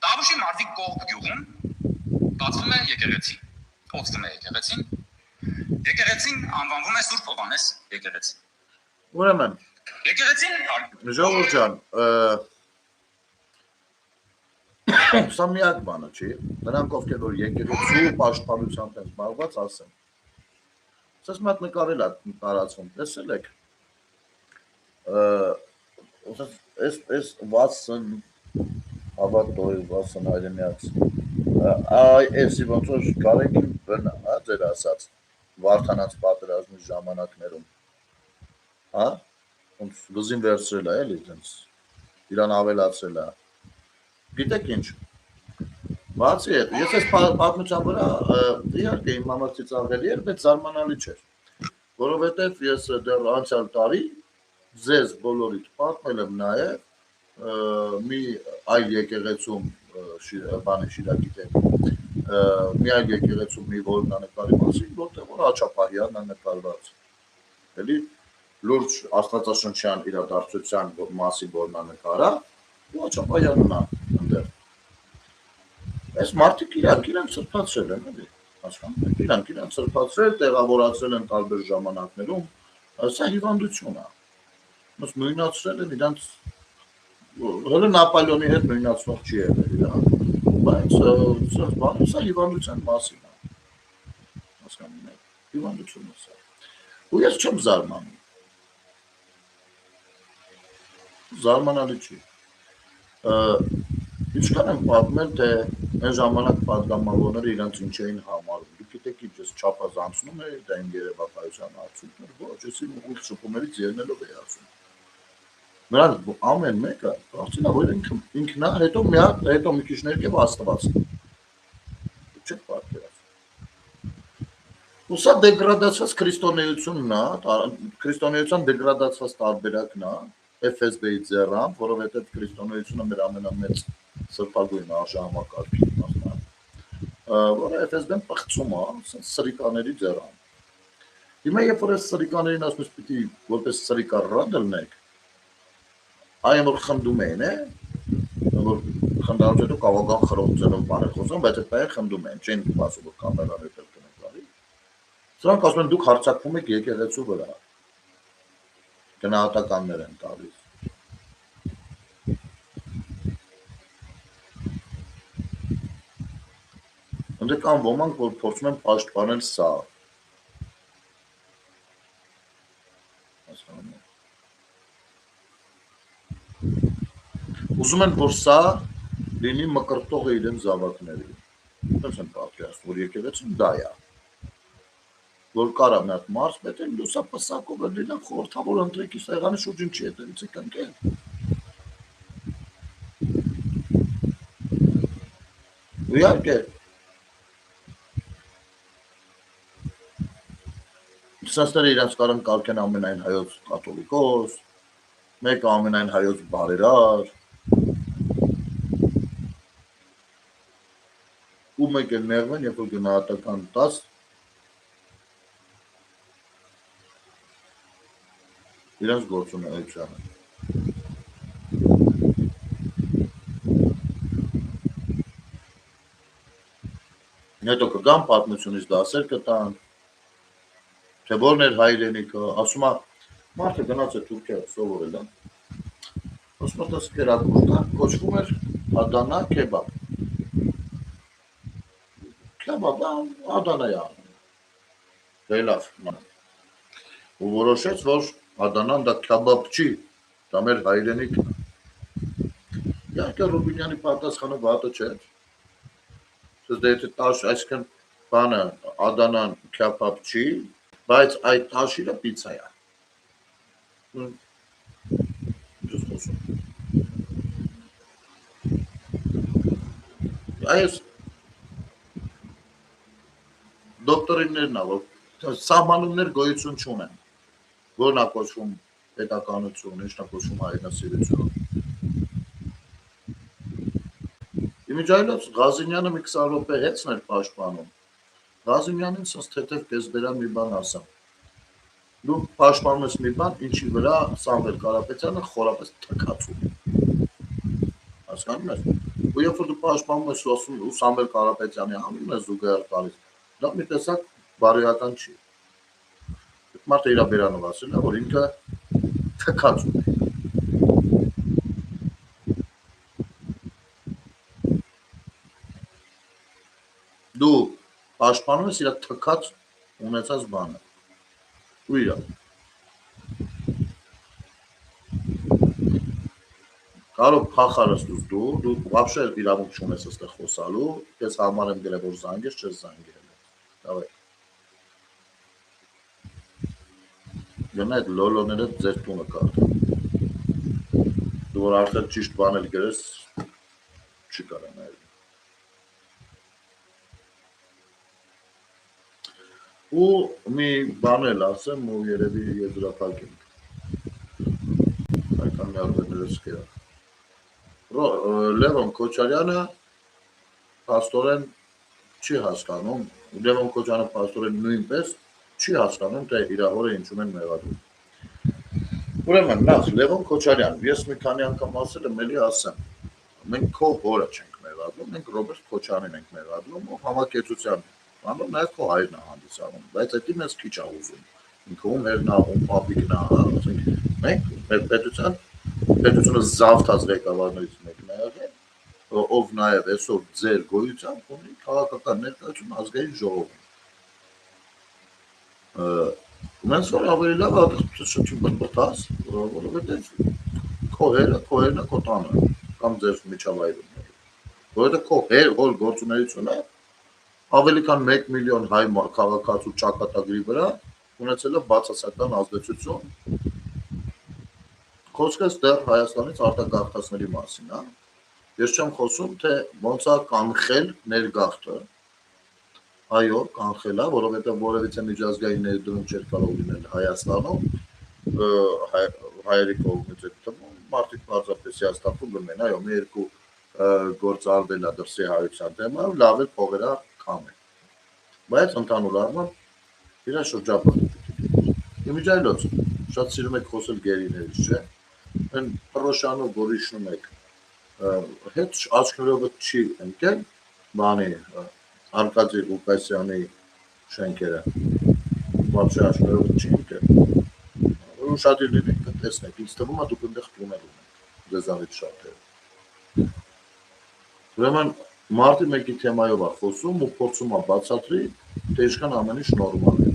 Տավուշի մարդիկ կողք գյուղում բացվում է եկեղեցի, փոխվում է եկեղեցին։ Եկեղեցին անվանվում է Սուրբ Հովհաննես եկեղեցի։ Ուրեմն Եկեղեցին Ժողովուրդ ջան, սա միակ բանը չի, նրանք ովքեր որ եկեղեցու պաշտպանությամբ են զբաղված, ասեմ։ Սա մատ նկարել է տարածվում, տեսել եք։ Այս Վասն հավատոյ Վասն Այրենյաց։ Էսի ոնց որ Գարեգին բնա, հա, ձեր ասած Վարդանանց պատերազմի ժամանակներում։ Հա? Ոնց գզին վերցրել է, էլի, տենց իրան ավելացրել է։ Գիտեք ինչ։ Բացի այդ, ես այս պատմության վրա իհարկե իմ համար ծիծաղելի էր, բայց զարմանալի չէր։ Որովհետև ես դեռ անցյալ տարի ձեզ բոլորիդ պատմել եմ նաև մի այլ եկեղեցում բանի Շիրակի դեմ մի այլ եկեղեցում մի որմնանկարի մասին, որտեղ որ Հաչապահյանն է նկարված։ Էլի լուրջ աստվածաշնչյան իրադարձության մասին որմնանկարը ու Հաչապահյանն է ընդեր։ Այս մարդիկ իրանք սրբացրել են, էլի, հասկանում եք, իրանք սրբացրել, տեղավորացրել են տարբեր ժամանակներում, սա հիվանդություն է։ Ոնց նույնացրել են իրանք հələ Նապոլեոնի հետ նույնացնող չի եղել իրան, բայց սա հիվանդության մասին է։ Հասկանում եք, հիվանդություն է սա։ Ու ես չեմ զարմանում։ Զարմանալի չի։ Ինչքան եմ պատմել, թե այն ժամանակ պատգամավորները իրանց ինչ էին համարում։ Դուք գիտեք ինչ ես չափազանցնում է դա իմ երևակայության արդյունքներ, ոչ, ես իմ ուղիղ շփումներից ելնելով էի ասում։ Նրանք ամեն մեկը կարծում է, որ ինքն է, հետո մի քիչ ներքև Աստված։ Չեք պատկերացնում։ Ու սա դեգրադացված քրիստոնեությունն է, քրիստոնեության դեգրադացված տարբերակն է FSB-ի ձեռամբ, որովհետև քրիստոնեությունը մեր ամենամեծ սրբագույն արժանամակարգի մասն է, որը FSB-ն պղծում է սրիկաների ձեռամբ։ Հիմա երբ որ այս սրիկաներին ասում ես պիտի որպես սրիկա ռադելնեք, այն որ խնդում էին, որ խնդանոց հետո կավագան խրոխցելով բաներ խոսում, բայց այդ բանը խնդում են, չեն ասում որ կամերան հետ կնկարի։ Սրանք ասում են դուք հարձակվում եք եկեղեցու վրա։ Գնահատականներ են տալիս։ Ընդ կան ոմանք, որ փորձում են պաշտպանել սա։ Ուզում են, որ սա լինի մկրտողը իրեն զավակների։ Ոնց են պատկերացնում, որ եկեղեցին դա է։ Որ կարա մի հատ մարզպետ էլ լուսապսակով լինեն խորհրդավոր ընտրեկի սեղանի շուրջ ինչի հետևից եք ընկել։ Իհարկե Սասները իրանց կարան կարգեն ամենայն հայոց կաթոլիկոս, մեկը ամենայն հայոց բարերար, ու մեկ էլ նեղվեն, երբ որ գնահատական 10 իրանց գործունեությանը։ Հետո կգան պատմությունից դասեր կտան, թե որն էր հայրենիքը, ասում է, մարդը գնաց է Թուրքիա սովորել է, ասում է տես կերակուր կա, կոչվում էր Ադանա քեբաբ։ Քեբաբը Ադանա է անում։ Դե լավ, ու որոշեց, որ Ադանան դա քաբաբչի, դա մեր հայրենիքն է։ Իհարկե Ռուբինյանի պատասխանը վատը չէ։ Դե տաշ, այսինքն բանը Ադանան քաբաբչի, բայց այդ տաշիրը պիցա է։ Այս դոկտորիններն ա, որ սահմանումներ գոյություն չունեն, որն ա կոչվում պետականություն, ինչն ա կոչվում հայրենասիրություն։ Իմիջայլոց Ղազինյանը մի 20 րոպե հեծն էր պաշտպանում։ Ղազինյանին սենց թեթև կես բերան մի բան ասամ։ Դու պաշտպանում ես մի բան, ինչի վրա Սամվել Կարապետյանը խորապես թքացում։ Հասկանում ես։ Ու երբ որ դու պաշտպանում ես ու Սամվել Կարապետյանի անունն ես զուգահեռ տալիս, դա մի տեսակ բարոյական չի։ Մարդը իր բերանով ասել է, որ ինքը թքացում է։ Դու պաշտպանում ես իր թքած ունեցած բանը։ Ու իրա։ Կարող փախարս դու вообще իրավունք չունես այստեղ խոսալու, ես համար եմ գրել, որ զանգես, չես զանգել։ Давай։ Գնա այդ լոլոները ձեր տունը կարդ։ Դու որ արդեն ճիշտ բան էլ գրես, չի կարա նայել։ Ու մի բան էլ ասեմ, ու երևի եզրափակեմ։ Այդքան մի ալբերներս կերա։ Լևոն Քոչարյանը պաստորեն չի հասկանում, Լևոն Քոչարյանը պաստորեն նույնպես չի հասկանում, թե իր հորը ինչում են մեղադրում։ Ուրեմն, նախ Լևոն Քոչարյան, ես մի քանի անգամ ասել եմ, էլի ասեմ, մենք քո հորը չենք մեղադրում, մենք Ռոբերտ Քոչարյանին ենք մեղադրում, ով համակեցության բանում նաև քո հայրն է հանդիսանում, բայց դա մեզ քիչ է ուզում։ Ինքը ում հերն է, ում պապիկն է, մենք մեր պետությունը զավթած ղեկավարներից մեկն է եղել, ով նաև այսօր ձեր գոյությամբ ունի քաղաքական ներկայություն ազգային ժողովում։ Մենք որ ավելի լավ ադղտություն բրբրտաս, որովհետև քո հերն է քո տանը, կամ ձեր միջավայրում։ Որովհետև քո հոր գործունեությունը ավելի քան 1 միլիոն հայ քաղաքացու ճակատագրի վրա ունեցել է բացասական ազդեցություն։ Խոսքս դեռ Հայաստանից արտագաղթածների մասին, հա։ Ես չեմ խոսում, թե ոնց է կանխել ներգաղթը։ Այո, կանխել է, որովհետև որևիցե միջազգային ներդրում չէր կարող լինել Հայաստանում, հայերի կողմից այդ թվում, մարդիկ պարզապես հիասթափում գնում են, այո, մի երկու գործ արվել է դրսի հայության թեմայով, լավ էլ փողերա քամել։ Բայց ընդհանուր առմամբ իր շրջապատում։ Իմիջայլոց, շատ սիրում եք խոսել գերիներից, չէ՞։ Այն Պրոշանով, որ իջնում եք, հետ աչքներով չի ընկել, բանի Արկադի Ղուկասյանի շենքերը, вообще աչքներով չի ընկել։ Ուշադիր լինեք, տեսնեք, ինձ թվում է դուք այնտեղ տունել ունեք, ձեզանից շատերը։ Ուրեմն մարտի 1-ի թեմայով է խոսում ու փորձում է բացատրի, թե ինչքան ամեն ինչ նորմալ է։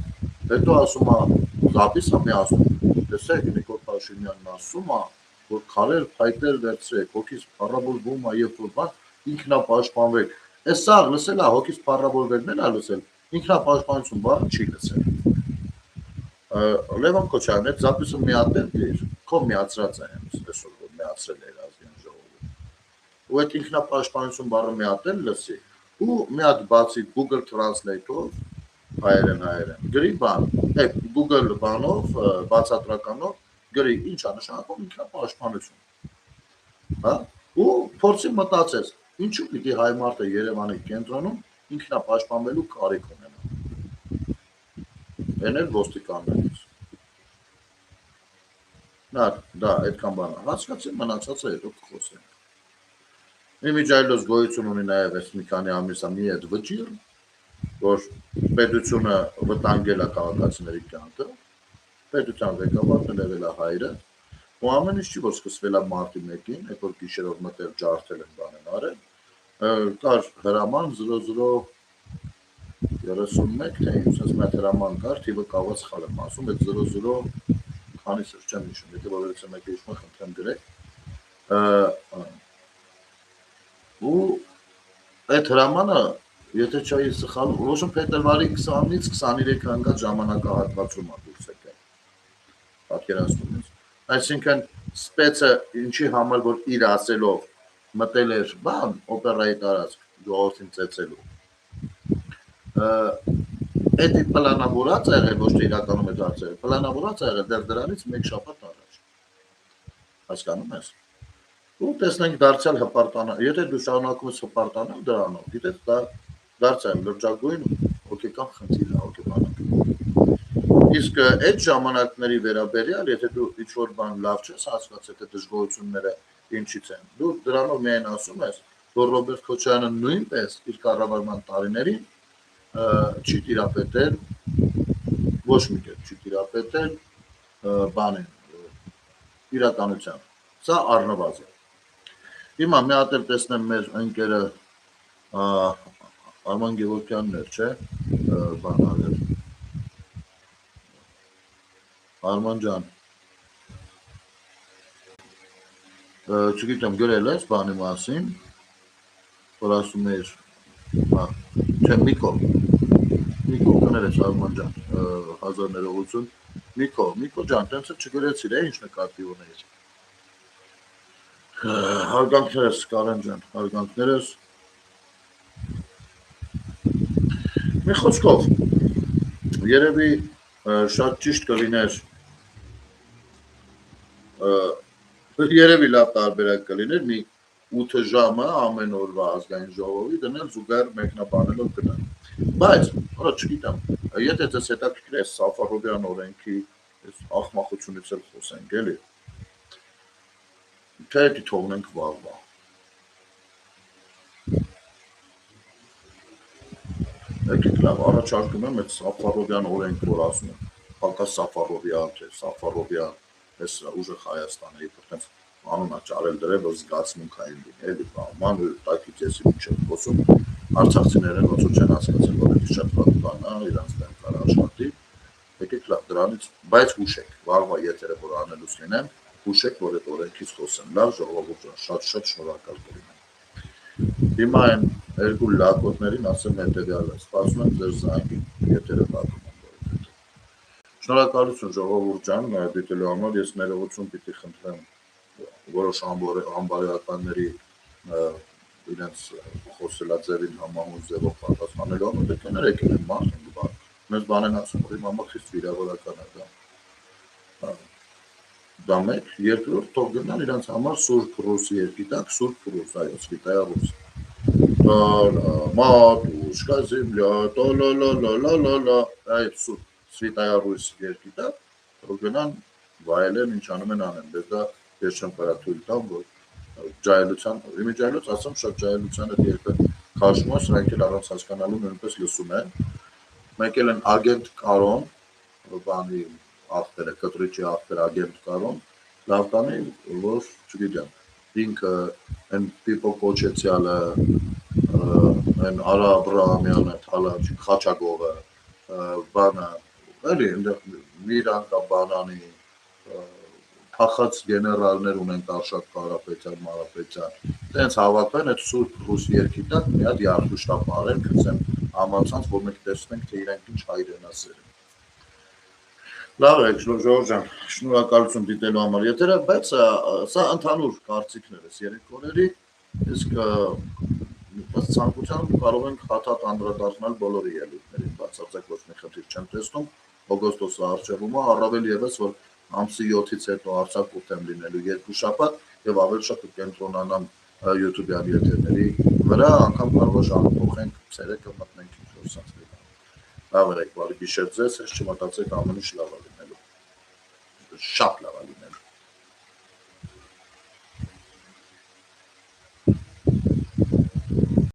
Հետո ասում է, զապիսը մի ասում, տեսեք Նիկոլ Փաշինյանն ասում է, որ քարեր փայտեր վերցրեք, հոգիս փառավորվում է, երբ որ բան ինքնապաշտպանվեք։ Այս սա լսել է, հոգիս փառավորվելն էլ է լսել, ինքնապաշտպանություն բառը չի լսել։ Լևոն Քոչարյան, այդ զապիսը միատել դիր, քո միացրած է հենց այսօր, որ միացրել էր ազգային ժողովում։ Ու այդ ինքնապաշտպանություն բառը միատել լսի, ու մի հատ բացի Google Translate-ով հայերեն, գրի բան, Google բանով, բացատրականով, գրի ինչ է նշանակում ինքնապաշտպանություն։ Հա? Ու փորձի մտածես, ինչու պիտի հայ մարդը Երևանի կենտրոնում ինքնապաշտպանվելու կարիք ունենա։ Էն էլ ոստիկաններից։ Դա այդքան բան է, հասկացի մնացածը հետո կխոսենք։ Իմիջայլոց գոյություն ունի նաև այս մի քանի ամիսա մի այդ վճիռ, որ պետությունը վտանգել է քաղաքացիների կյանքը, պետության ղեկավարն եղել է հայրը, ու ամեն ինչ չի, որ սկսվել է մարտի 1-ին, այդ որ գիշերով մտել ջարդել են բան են արել, կար հրաման 0031, թե ինչ ասես մի հրաման կար, թիվը կավաց խալ եմ ասում, այդ 00 քանիսը չեմ հիշում, եթե որևէ մեկը հիշում է, խնդրեմ գրեք։ Ու այդ հրամանը, եթե չէի սխալ, ոչմ փետրվարի 20-ից 23 հանգած ժամանակահատվածում է դուրս եկել։ Պատկերացնում եք։ Այսինքն սպեցը ինչի համար որ իր ասելով մտել էր բան օպերայի տարածք ժողովրդին ծեծելու։ Այդ պլանավորած է եղել, ոչ թե իրականում է դարձել, պլանավորած է եղել դեռ դրանից մեկ շաբաթ առաջ։ Հասկանում ես։ Ու տեսնենք դարձյալ հպարտանալ, եթե դու շարունակում ես հպարտանալ դրանով, գիտես դա դարձյալ լրջագույն հոգեկան խնդիր է հոգեբանական։ Իսկ այդ ժամանակների վերաբերյալ, եթե դու ինչ-որ բան լավ չես հասկացել, թե դժգոհությունները ինչից են, դու դրանով միայն ասում ես, որ Ռոբերտ Քոչարյանը նույնպես իր կառավարման տարիներին չի տիրապետել, ոչ մի կերպ չի տիրապետել բանին, իրականության։ Սա առնվազն։ Հիմա մի հատ էլ տեսնեմ մեր ընկերը Արման Գևորգյանն էր, չէ՞, բանալեր։ Արման ջան, չգիտեմ գրել ես բանի մասին, որ ասում էր, չէ, Միկո կներես Արման ջան, 1000 ներողություն, Միկո ջան, տենց էլ չգրեցիր, ինչ նկատի ունեիր։ Հարգանքներս Կարեն ջան, հարգանքներս։ Մի խոսքով, երևի շատ ճիշտ կլիներ, երևի լավ տարբերակ կլիներ մի 8 ժամը ամեն օրվա ազգային ժողովի դնել զուգահեռ մեկնաբանելով գնալ։ Բայց, չգիտեմ, եթե ձեզ հետաքրքիր է Սաֆարովյան օրենքի ախմախությունից էլ խոսենք, էլի։ Թե դի թողնենք վաղվա։ Եկեք լավ, առաջարկում եմ այդ Սաֆարովյան օրենք, որ ասում եմ, հակա Սաֆարովյան, թե Սաֆարովյան, ես ուժեղ Հայաստան էի, որտեղ անունա ճարել դրել, որ զգացմունքային լինի, էլի ման տակից եսի ինչ եմ խոսում, արցախցիներն ոնց որ չեն հասկացել, որ էլի շատ վատ բան է, իրանց դեմ կար աշխատի, եկեք լավ դրանից, բայց հուշեք, վաղվա եթերը որ անելուց լինեմ, հուշեք, որ այդ օրենքից խոսեմ, լավ ժողովուրդ ջան, շատ շնորհակալ կլինեմ։ Հիմա այն երկու լակոտներին ասեմ հետևյալը, սպասում եմ ձեր զանգին, եթերը բակում եմ որովհետև։ Շնորհակալություն ժողովուրդ ջան, դիտելու համար ես ներողություն պիտի խնդրեմ որոշ անբարոյականների իրենց խոսելաձևին համահունչ ձևով պատասխանելու համար, դե կներեք են մարդ են բան, մեզ բան են ասում, որ իմ համար խիստ վիրավորական է դա մեկ, երկրորդ թող գնան իրենց համար Սուրբ Ռուսի գիտակ, Սուրբ Ռուս, այո, Սվիտայա Ռուս։ Մատուշկա земля, տոլոլոլոլոլոլո, այդ Սուրբ Սվիտայա Ռուս գիտակ, թող գնան վայելեն ինչ անում են անեն, բայց դա ես չեմ կարող թույլ տամ, որ ջահելության, իմիջայլոց ասեմ շատ ջահելության այդ երկը քաշում է, սրանք էլ առանց հասկանալու նույնպես լսում են։ Մեկ էլ են ագենտ Կարոն, բանի ախտերը, կտրիչի ախտեր ագենտ Կարոն, լավ տանի, որ չգիտեմ, ինքը են Պիպո Կոչեցյալը, են Արա Աբրահամյանը, Խաչագովը, բանը, էլի Միրանտա Բանանի, փախած գեներալներ ունենք Արշակ Կարապետյան, Մարապետյան, տենց հավաքվեն այդ Սուրբ Ռուս երկի տակ մի հատ երթուշտապ արեն, գցեն համացանց, որ մենք տեսնենք, թե իրենք ինչ հայրենասեր են։ Լավ եք, Ժողովուրդ ջան, շնորհակալություն դիտելու համար եթերը, բայց սա ընդհանուր կարծիքներս երեք օրերի, իսկ ցանկությամբ կարող ենք հաթաթ անդրադառնալ բոլորի ելույթներին, բացարձակ ոչ մի խնդիր չեմ տեսնում, օգոստոսը առջևում է, առավել ևս, որ ամսի 7-ից հետո Արցախ ուտեմ լինելու 2 շաբաթ եւ ավելի շատ կենտրոնանամ YouTube-յան եթերների վրա, անգամ կարող է ժամփոխենք ցերեկը մտնենք ինչ-որ սենց լինի։ Լավ եք, բարի գիշեր ձեզ, ես չմտածեք ամեն ինչ լավ է լինելու։ Շատ լավ։